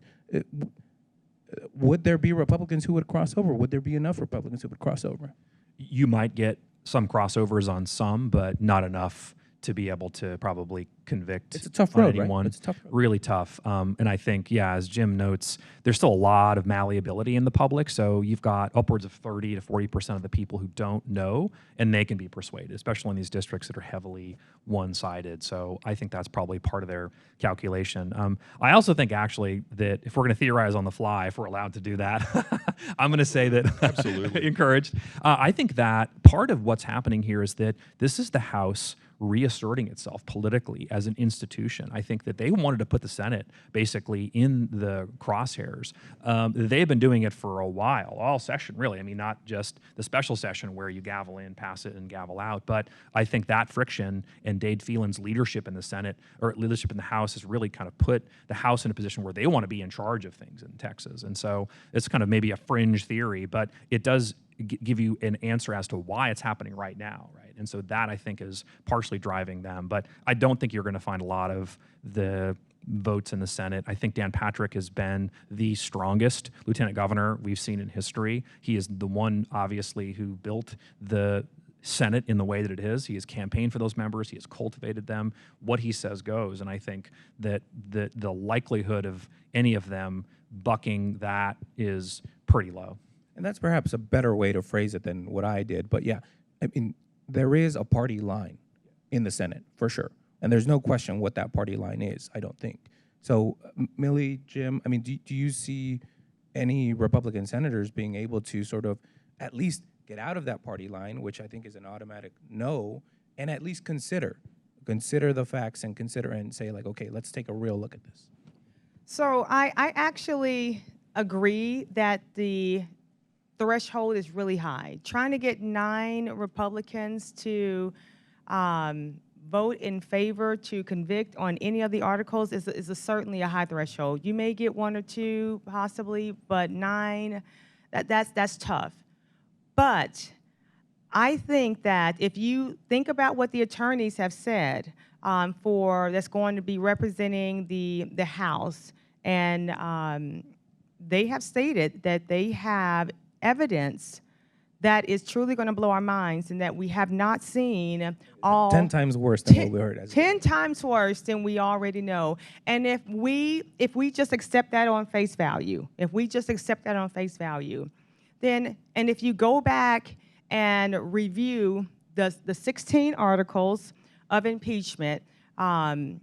would there be Republicans who would cross over? Would there be enough Republicans who would cross over? You might get some crossovers on some, but not enough to be able to probably convict. It's a tough road, anyone. right? It's a tough road. Really tough. And I think, as Jim notes, there's still a lot of malleability in the public. So you've got upwards of 30 to 40% of the people who don't know, and they can be persuaded, especially in these districts that are heavily one-sided. So I think that's probably part of their calculation. I also think, actually, that if we're going to theorize on the fly, if we're allowed to do that, I'm going to say that Absolutely. encouraged. I think that part of what's happening here is that this is the House reasserting itself politically as an institution. I think that they wanted to put the Senate basically in the crosshairs. They've been doing it for a while, all session really. I mean, not just the special session where you gavel in, pass it, and gavel out, but I think that friction and Dade Phelan's leadership in the Senate, or leadership in the House, has really kind of put the House in a position where they want to be in charge of things in Texas. And so it's kind of maybe a fringe theory, but it does give you an answer as to why it's happening right now, right? And so that, I think, is partially driving them. But I don't think you're going to find a lot of the votes in the Senate. I think Dan Patrick has been the strongest lieutenant governor we've seen in history. He is the one, obviously, who built the Senate in the way that it is. He has campaigned for those members. He has cultivated them. What he says goes. And I think that the likelihood of any of them bucking that is pretty low. And that's perhaps a better way to phrase it than what I did. But yeah, I mean, there is a party line in the Senate, for sure. And there's no question what that party line is, I don't think. So, Millie, Jim, I mean, do you see any Republican senators being able to sort of at least get out of that party line, which I think is an automatic no, and at least consider the facts and say, like, okay, let's take a real look at this? So I actually agree that the threshold is really high. Trying to get 9 Republicans to vote in favor to convict on any of the articles is certainly a high threshold. You may get 1 or 2 possibly, but 9, that's tough. But I think that if you think about what the attorneys have said that's going to be representing the House, and they have stated that they have evidence that is truly going to blow our minds and that we have not seen all 10 times worse than what we heard. 10 times worse than we already know. And if we just accept that on face value, then, and if you go back and review the 16 articles of impeachment, I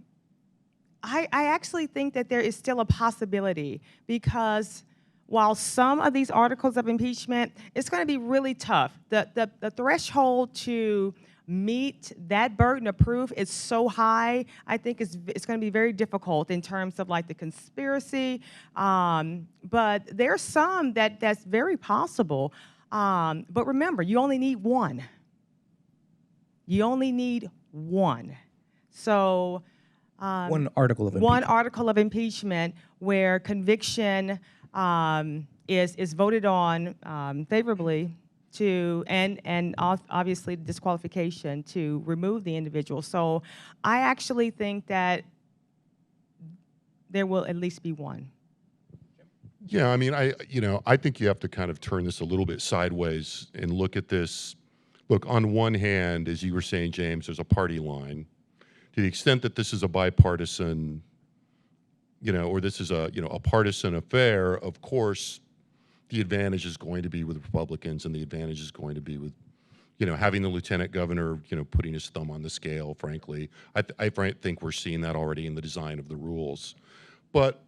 actually think that there is still a possibility, because while some of these articles of impeachment, it's going to be really tough. The threshold to meet that burden of proof is so high. I think it's going to be very difficult in terms of like the conspiracy. But there's some that's very possible. But remember, you only need one. You only need one. So One article of impeachment. one article of impeachment where conviction is voted on favorably to, and obviously disqualification to remove the individual. So I actually think that there will at least be one. Yeah, I mean, I think you have to kind of turn this a little bit sideways and look at this. Look, on one hand, as you were saying, James, there's a party line. To the extent that this is a bipartisan, or this is a partisan affair, of course, the advantage is going to be with Republicans, and the advantage is going to be with, having the lieutenant governor, putting his thumb on the scale. Frankly, I think we're seeing that already in the design of the rules. But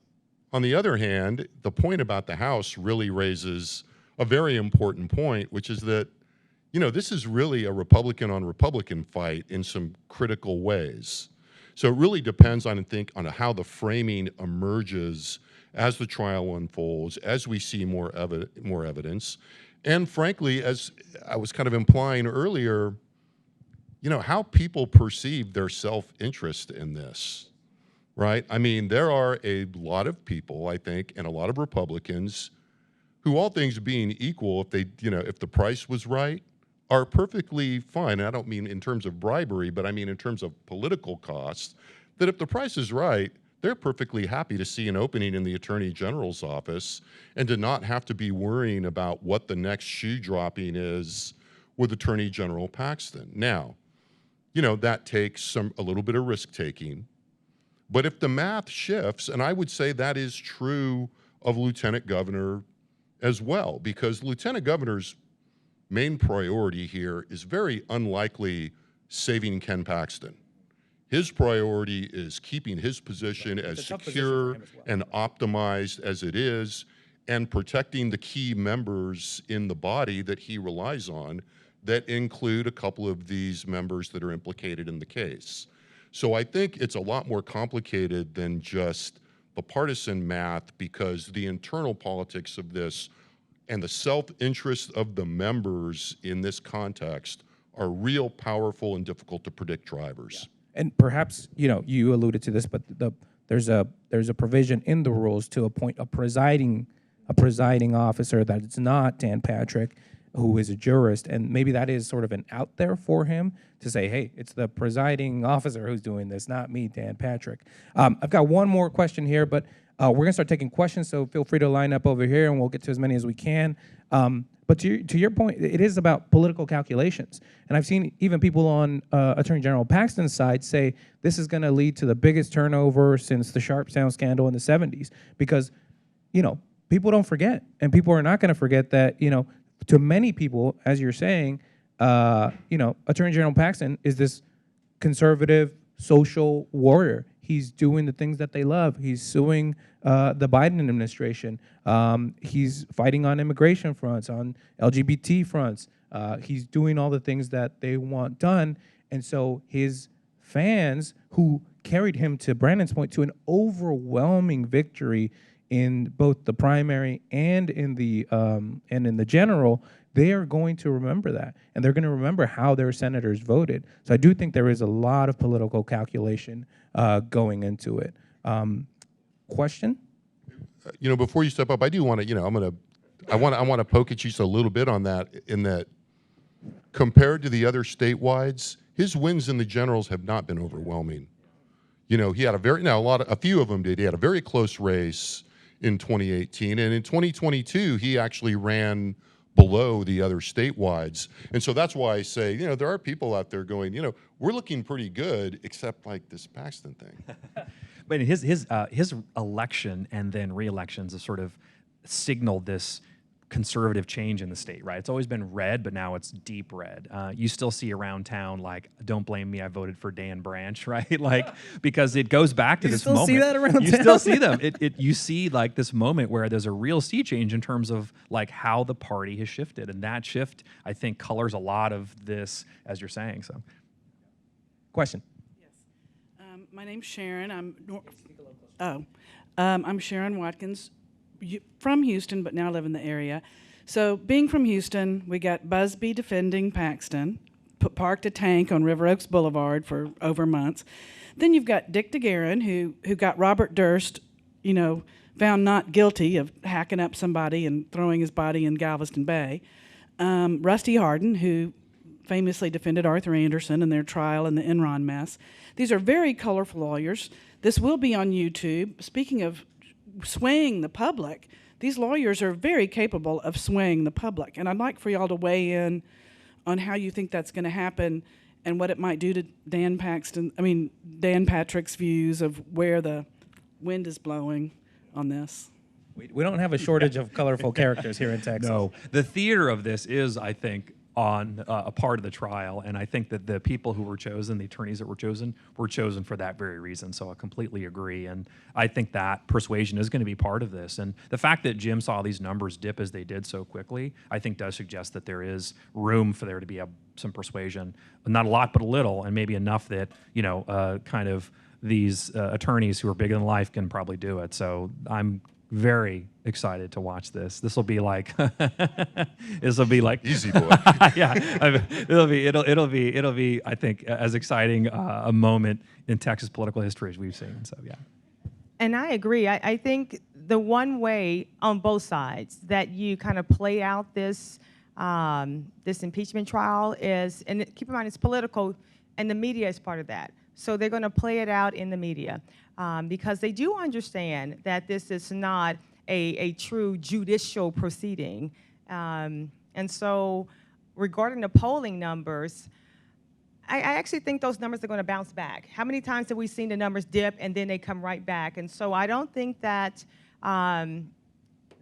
on the other hand, the point about the House really raises a very important point, which is that, this is really a Republican on Republican fight in some critical ways. So it really depends on how the framing emerges as the trial unfolds, as we see more evidence, and frankly, as I was kind of implying earlier, how people perceive their self-interest in this, right? I mean, there are a lot of people, I think, and a lot of Republicans who, all things being equal, if the price was right, are perfectly fine. And I don't mean in terms of bribery, but I mean in terms of political costs, that if the price is right, they're perfectly happy to see an opening in the Attorney General's office and to not have to be worrying about what the next shoe dropping is with Attorney General Paxton. Now, that takes a little bit of risk taking, but if the math shifts, and I would say that is true of Lieutenant Governor as well, because Lieutenant Governor's main priority here is very unlikely saving Ken Paxton. His priority is keeping his position as secure and optimized as it is, and protecting the key members in the body that he relies on, that include a couple of these members that are implicated in the case. So I think it's a lot more complicated than just the partisan math, because the internal politics of this and the self-interest of the members in this context are real powerful and difficult to predict drivers. Yeah. And perhaps, you alluded to this, but there's a provision in the rules to appoint a presiding officer that it's not Dan Patrick, who is a jurist, and maybe that is sort of an out there for him to say, hey, it's the presiding officer who's doing this, not me, Dan Patrick. I've got one more question here, but we're going to start taking questions, so feel free to line up over here, and we'll get to as many as we can. But to your point, it is about political calculations. And I've seen even people on Attorney General Paxton's side say this is going to lead to the biggest turnover since the Sharpstown scandal in the 70s. Because, people don't forget. And people are not going to forget that, to many people, as you're saying, Attorney General Paxton is this conservative social warrior. He's doing the things that they love. He's suing the Biden administration. He's fighting on immigration fronts, on LGBT fronts. He's doing all the things that they want done. And so his fans, who carried him, to Brandon's point, to an overwhelming victory in both the primary and in the general, they are going to remember that, and they're going to remember how their senators voted. So I do think there is a lot of political calculation going into it. Question? Before you step up, I do want to, I want to poke at you just a little bit on that, in that compared to the other statewide, his wins in the generals have not been overwhelming. He had a few of them did. He had a very close race in 2018, and in 2022, he actually ran below the other statewide. And so that's why I say, there are people out there going, we're looking pretty good, except like this Paxton thing. But his election and then re-elections have sort of signaled this conservative change in the state, right? It's always been red, but now it's deep red. You still see around town, like, don't blame me, I voted for Dan Branch, right? Like, because it goes back to You this still moment. see that around You town? still see them. You see, like, this moment where there's a real sea change in terms of, like, how the party has shifted. And that shift, I think, colors a lot of this, as you're saying, so. Question. My name's Sharon. I'm Sharon Watkins from Houston, but now live in the area. So being from Houston, we got Busby defending Paxton, parked a tank on River Oaks Boulevard for over months. Then you've got Dick DeGuerin, who got Robert Durst, found not guilty of hacking up somebody and throwing his body in Galveston Bay. Rusty Hardin, who famously defended Arthur Anderson in their trial in the Enron mess. These are very colorful lawyers. This will be on YouTube. Speaking of swaying the public, these lawyers are very capable of swaying the public. And I'd like for y'all to weigh in on how you think that's going to happen and what it might do to Dan Patrick's views of where the wind is blowing on this. We don't have a shortage of colorful characters here in Texas. No, the theater of this is, I think, on a part of the trial, and I think that the people who were chosen, the attorneys that were chosen for that very reason. So I completely agree, and I think that persuasion is going to be part of this. And the fact that Jim saw these numbers dip as they did so quickly, I think does suggest that there is room for there to be some persuasion, not a lot, but a little, and maybe enough that kind of these attorneys who are bigger than life can probably do it. So I'm very excited to watch this. This will be like, Easy boy. yeah. It'll be. I think as exciting a moment in Texas political history as we've seen. So yeah. And I agree. I think the one way on both sides that you kind of play out this this impeachment trial is, and keep in mind it's political, and the media is part of that. So they're going to play it out in the media because they do understand that this is not a true judicial proceeding. And so regarding the polling numbers, I actually think those numbers are going to bounce back. How many times have we seen the numbers dip and then they come right back? And so I don't think that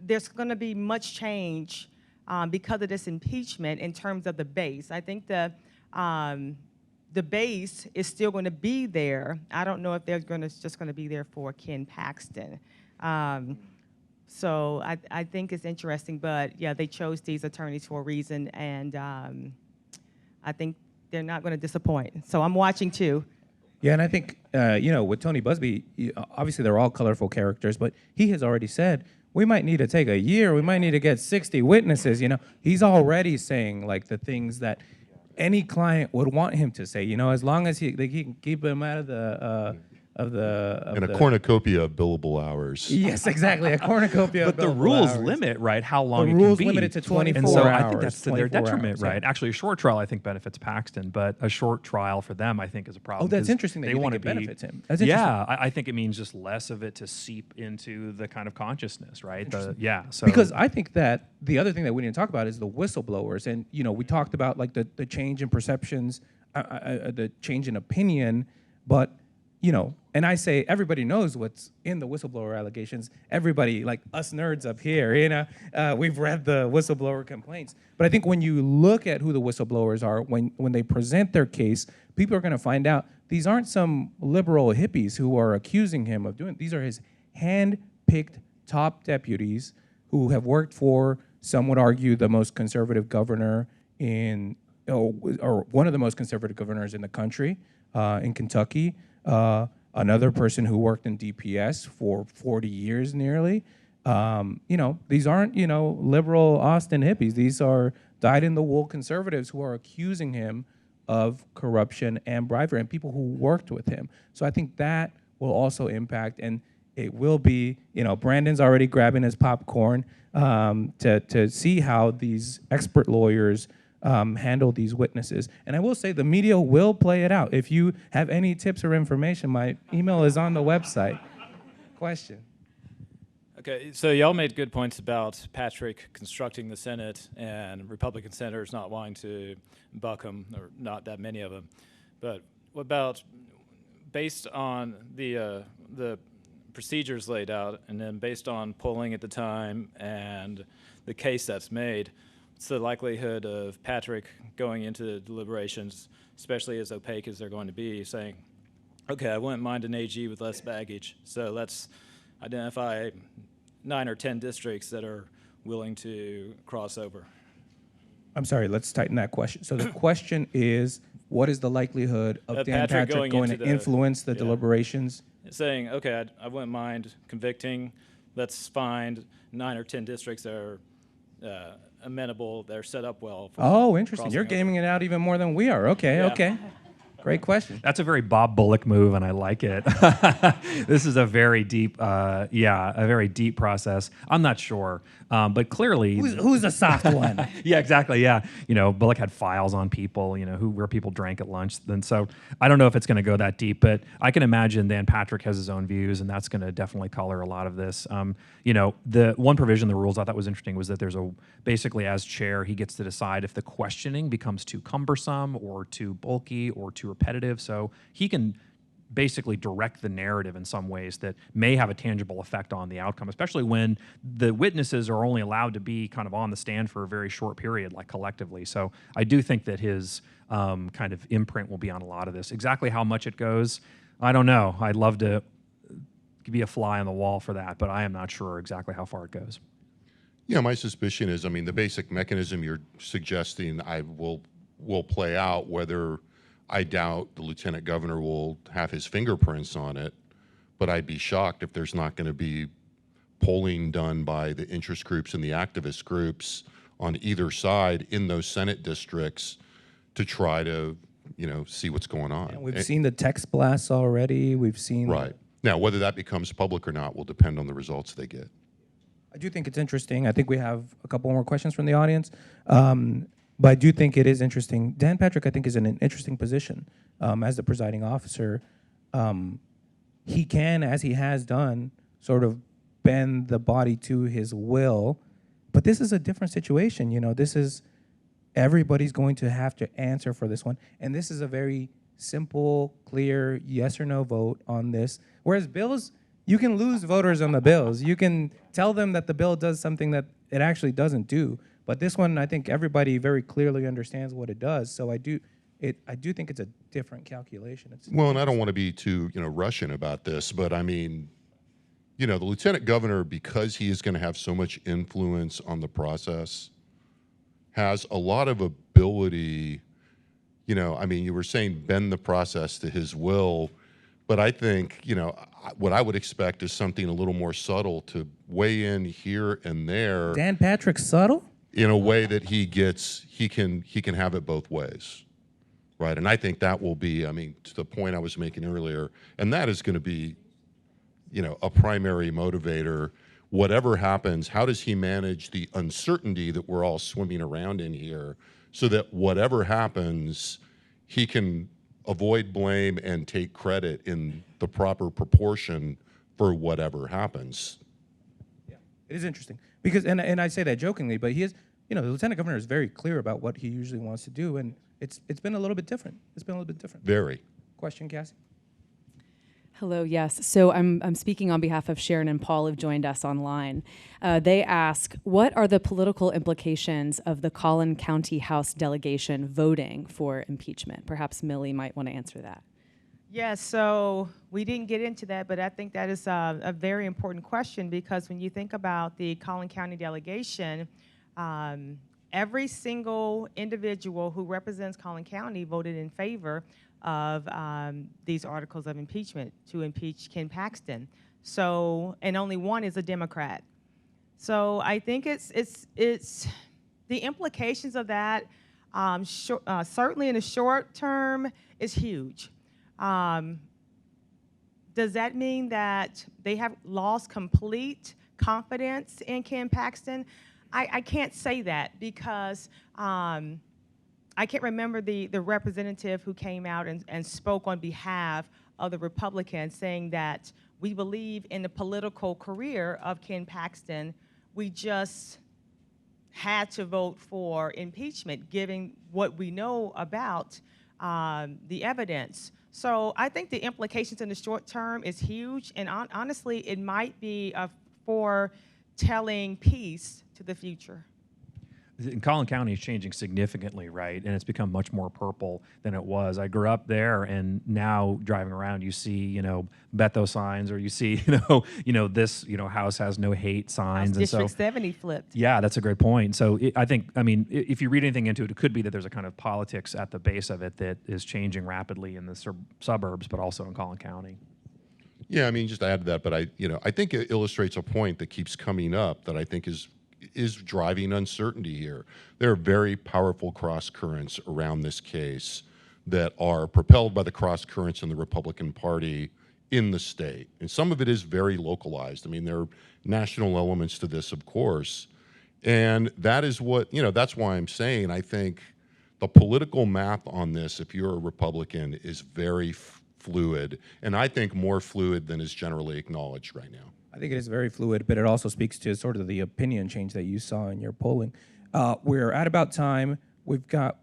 there's going to be much change because of this impeachment in terms of the base. I think the base is still going to be there. I don't know if they're just going to be there for Ken Paxton. So I think it's interesting, but yeah, they chose these attorneys for a reason, and I think they're not going to disappoint. So I'm watching too. Yeah, and I think, with Tony Busby, obviously they're all colorful characters, but he has already said, we might need to take a year, we might need to get 60 witnesses, He's already saying, like, the things that any client would want him to say, as long as he can keep him out of the cornucopia of billable hours. Yes, exactly, a cornucopia. But the billable rules hours. limit, right, how long The it rules can be. limit it to 24 and so I think hours, that's to their 24 detriment, hours, right? yeah. Actually, a short trial I think benefits Paxton, but a short trial for them I think is a problem. Oh, that's 'cause interesting that they you want think to it be, benefits him. That's interesting. Yeah, I think it means just less of it to seep into the kind of consciousness, right? So Because I think that the other thing that we didn't talk about is the whistleblowers, and we talked about like the change in perceptions, the change in opinion, but and I say everybody knows what's in the whistleblower allegations. Everybody, like us nerds up here, we've read the whistleblower complaints. But I think when you look at who the whistleblowers are, when they present their case, people are going to find out these aren't some liberal hippies who are accusing him of doing. These are his hand-picked top deputies who have worked for, some would argue, the most conservative governor or one of the most conservative governors in the country, in Kentucky. Another person who worked in DPS for 40 years nearly. These aren't, liberal Austin hippies. These are dyed-in-the-wool conservatives who are accusing him of corruption and bribery, and people who worked with him. So I think that will also impact, and it will be, Brandon's already grabbing his popcorn to see how these expert lawyers handle these witnesses. And I will say the media will play it out. If you have any tips or information, my email is on the website. Question. Okay, so y'all made good points about Patrick constructing the Senate and Republican senators not wanting to buck him, or not that many of them. But what about, based on the procedures laid out, and then based on polling at the time and the case that's made, what's the likelihood of Patrick going into the deliberations, especially as opaque as they're going to be, saying, okay, I wouldn't mind an AG with less baggage, so let's identify 9 or 10 districts that are willing to cross over? I'm sorry, let's tighten that question. So the question is, what is the likelihood of Dan Patrick Patrick going going to influence the deliberations? Saying, okay, I wouldn't mind convicting, let's find 9 or 10 districts that are amenable, they're set up well. For Oh, interesting. crossing You're over. gaming it out even more than we are. Okay, Yeah. okay. Great question. That's a very Bob Bullock move, and I like it. This is a very deep, a very deep process. I'm not sure, but clearly, Who's a soft one? yeah, exactly. Yeah, Bullock had files on people, where people drank at lunch. And so I don't know if it's going to go that deep, but I can imagine Dan Patrick has his own views, and that's going to definitely color a lot of this. The one provision in the rules I thought was interesting was that there's basically as chair, he gets to decide if the questioning becomes too cumbersome or too bulky or too repetitive. So he can basically direct the narrative in some ways that may have a tangible effect on the outcome, especially when the witnesses are only allowed to be kind of on the stand for a very short period, like collectively. So I do think that his kind of imprint will be on a lot of this. Exactly how much it goes, I don't know. I'd love to be a fly on the wall for that, but I am not sure exactly how far it goes. Yeah, my suspicion is, the basic mechanism you're suggesting will play out, whether I doubt the lieutenant governor will have his fingerprints on it, but I'd be shocked if there's not going to be polling done by the interest groups and the activist groups on either side in those Senate districts to try to, see what's going on. And we've seen the text blasts already. We've seen... Right. Now, whether that becomes public or not will depend on the results they get. I do think it's interesting. I think we have a couple more questions from the audience. But I do think it is interesting. Dan Patrick, I think, is in an interesting position as the presiding officer. He can, as he has done, sort of bend the body to his will. But this is a different situation. This is everybody's going to have to answer for this one. And this is a very simple, clear yes or no vote on this. Whereas bills, you can lose voters on the bills. You can tell them that the bill does something that it actually doesn't do. But this one, I think everybody very clearly understands what it does. So I do think it's a different calculation. Well, and I don't want to be too, Russian about this, but the lieutenant governor, because he is going to have so much influence on the process, has a lot of ability. You were saying bend the process to his will, but I think, what I would expect is something a little more subtle to weigh in here and there. Dan Patrick subtle? In a way that he can have it both ways, right? And I think that will be, to the point I was making earlier, and that is going to be, a primary motivator. Whatever happens, how does he manage the uncertainty that we're all swimming around in here so that whatever happens, he can avoid blame and take credit in the proper proportion for whatever happens? Yeah, it is interesting. Because, and I say that jokingly, but he is, the lieutenant governor is very clear about what he usually wants to do, and it's been a little bit different. It's been a little bit different. Very. Question, Cassie? Hello, yes. So I'm speaking on behalf of Sharon and Paul, who've joined us online. They ask, what are the political implications of the Collin County House delegation voting for impeachment? Perhaps Millie might want to answer that. Yes, so we didn't get into that, but I think that is a very important question, because when you think about the Collin County delegation, every single individual who represents Collin County voted in favor of these articles of impeachment to impeach Ken Paxton. So, and only one is a Democrat. So I think it's the implications of that, certainly in the short term, is huge. Does that mean that they have lost complete confidence in Ken Paxton? I can't say that, because I can't remember the representative who came out and spoke on behalf of the Republicans, saying that we believe in the political career of Ken Paxton. We just had to vote for impeachment, given what we know about the evidence. So I think the implications in the short term is huge, and honestly, it might be a foretelling piece to the future. And Collin County is changing significantly, right? And it's become much more purple than it was. I grew up there, and now driving around, you see, Beto signs, or you see, this, house has no hate signs. And District so, 70 flipped. yeah, that's a great point. So if you read anything into it, it could be that there's a kind of politics at the base of it that is changing rapidly in the suburbs, but also in Collin County. Yeah, I mean, just to add to that, but I think it illustrates a point that keeps coming up that I think is driving uncertainty here. There are very powerful cross currents around this case that are propelled by the cross currents in the Republican Party in the state. And some of it is very localized. I mean, there are national elements to this, of course. And that is what, that's why I'm saying I think the political map on this, if you're a Republican, is very fluid. And I think more fluid than is generally acknowledged right now. I think it is very fluid, but it also speaks to sort of the opinion change that you saw in your polling. We're at about time. They're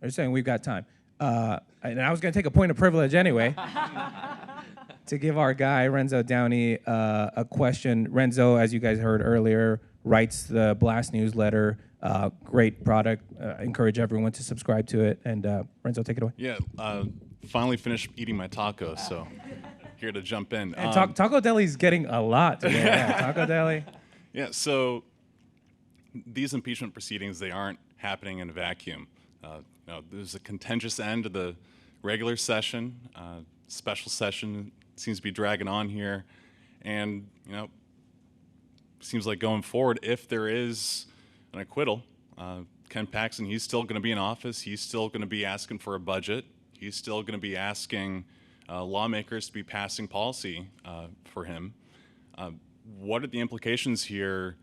saying we've got time. And I was going to take a point of privilege anyway to give our guy, Renzo Downey, a question. Renzo, as you guys heard earlier, writes the Blast newsletter. Great product. Encourage everyone to subscribe to it. And Renzo, take it away. Yeah, finally finished eating my tacos, so here to jump in. And Taco Deli's getting a lot today. Yeah, Taco Deli. Yeah, so these impeachment proceedings, they aren't happening in a vacuum. There's a contentious end to the regular session. Special session seems to be dragging on here. And, seems like going forward, if there is an acquittal, Ken Paxton, he's still going to be in office. He's still going to be asking for a budget. He's still going to be asking lawmakers to be passing policy for him. What are the implications here,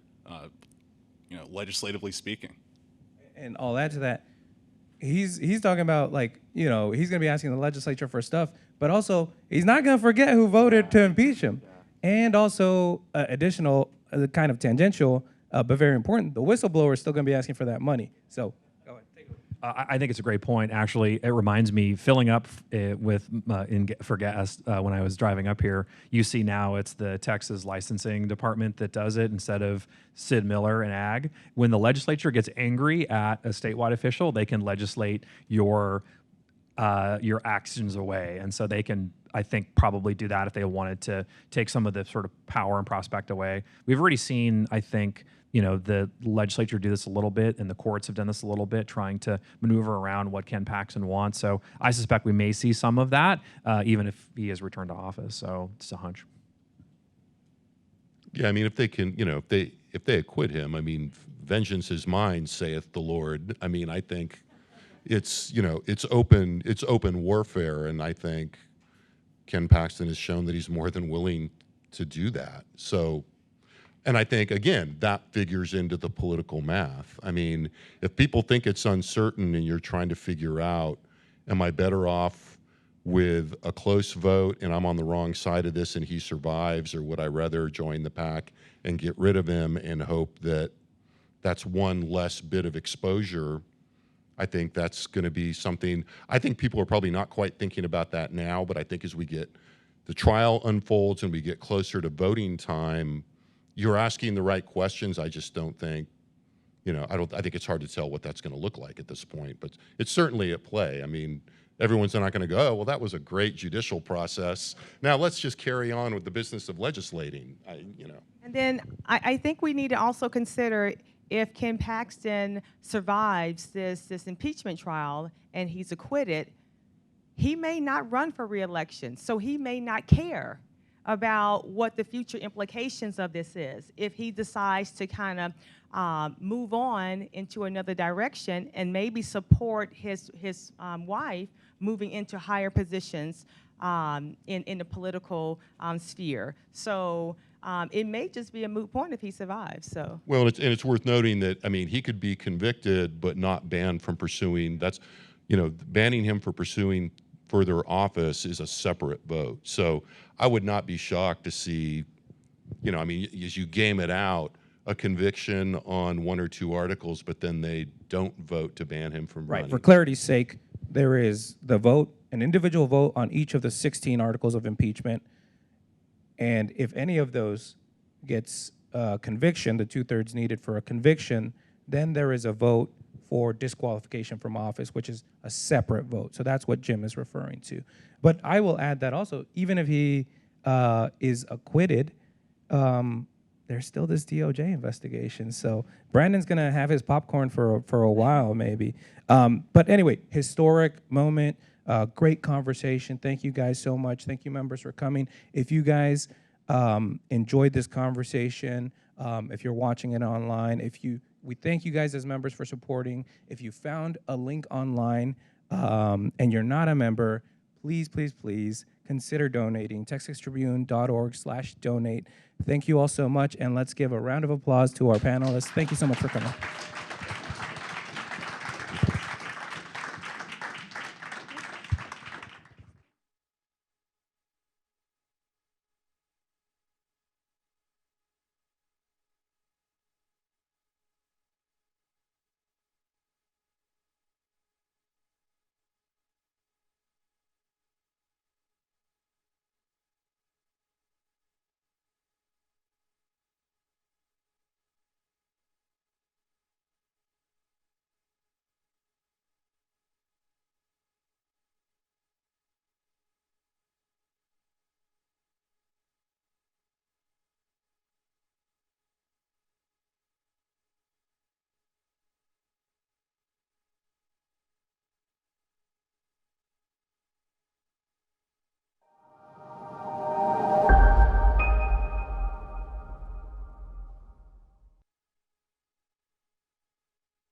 legislatively speaking? And I'll add to that, he's talking about he's going to be asking the legislature for stuff, but also he's not going to forget who voted to impeach him. And also additional, kind of tangential, but very important, the whistleblower is still going to be asking for that money. So go ahead, take it away. I think it's a great point. Actually, it reminds me, filling up for gas when I was driving up here, you see now it's the Texas licensing department that does it instead of Sid Miller and Ag. When the legislature gets angry at a statewide official, they can legislate your actions away. And so they can, I think, probably do that if they wanted to take some of the sort of power and prospect away. We've already seen, I think, the legislature do this a little bit, and the courts have done this a little bit, trying to maneuver around what Ken Paxton wants. So I suspect we may see some of that, even if he is returned to office. So it's a hunch. Yeah, I mean, if they can, if they acquit him, I mean, vengeance is mine, saith the Lord. I mean, I think it's open warfare, and I think Ken Paxton has shown that he's more than willing to do that. So, and I think, again, that figures into the political math. I mean, if people think it's uncertain and you're trying to figure out, am I better off with a close vote and I'm on the wrong side of this and he survives, or would I rather join the pack and get rid of him and hope that that's one less bit of exposure? I think that's going to be something, I think people are probably not quite thinking about that now, but I think as the trial unfolds and we get closer to voting time, you're asking the right questions. I just don't think, I think it's hard to tell what that's going to look like at this point, but it's certainly at play. I mean, everyone's not going to go, oh, well, that was a great judicial process. Now let's just carry on with the business of legislating, And then I think we need to also consider, if Ken Paxton survives this impeachment trial and he's acquitted, he may not run for re-election, so he may not care about what the future implications of this is. If he decides to kind of move on into another direction and maybe support his wife moving into higher positions in the political sphere. So it may just be a moot point if he survives. So well, it's worth noting that, I mean, he could be convicted but not banned from pursuing. That's, banning him for pursuing further office is a separate vote. So I would not be shocked to see, I mean, as you game it out, a conviction on one or two articles, but then they don't vote to ban him from running. Right. For clarity's sake, there is the vote, an individual vote on each of the 16 articles of impeachment. And if any of those gets conviction, the 2/3 needed for a conviction, then there is a vote for disqualification from office, which is a separate vote. So that's what Jim is referring to. But I will add that also, even if he is acquitted, there's still this DOJ investigation. So Brandon's gonna have his popcorn for a while, maybe. But anyway, historic moment, great conversation. Thank you guys so much. Thank you, members, for coming. If you guys enjoyed this conversation, if you're watching it online, we thank you guys as members for supporting. If you found a link online and you're not a member, please, please, please consider donating. TexasTribune.org/donate. Thank you all so much, and let's give a round of applause to our panelists. Thank you so much for coming.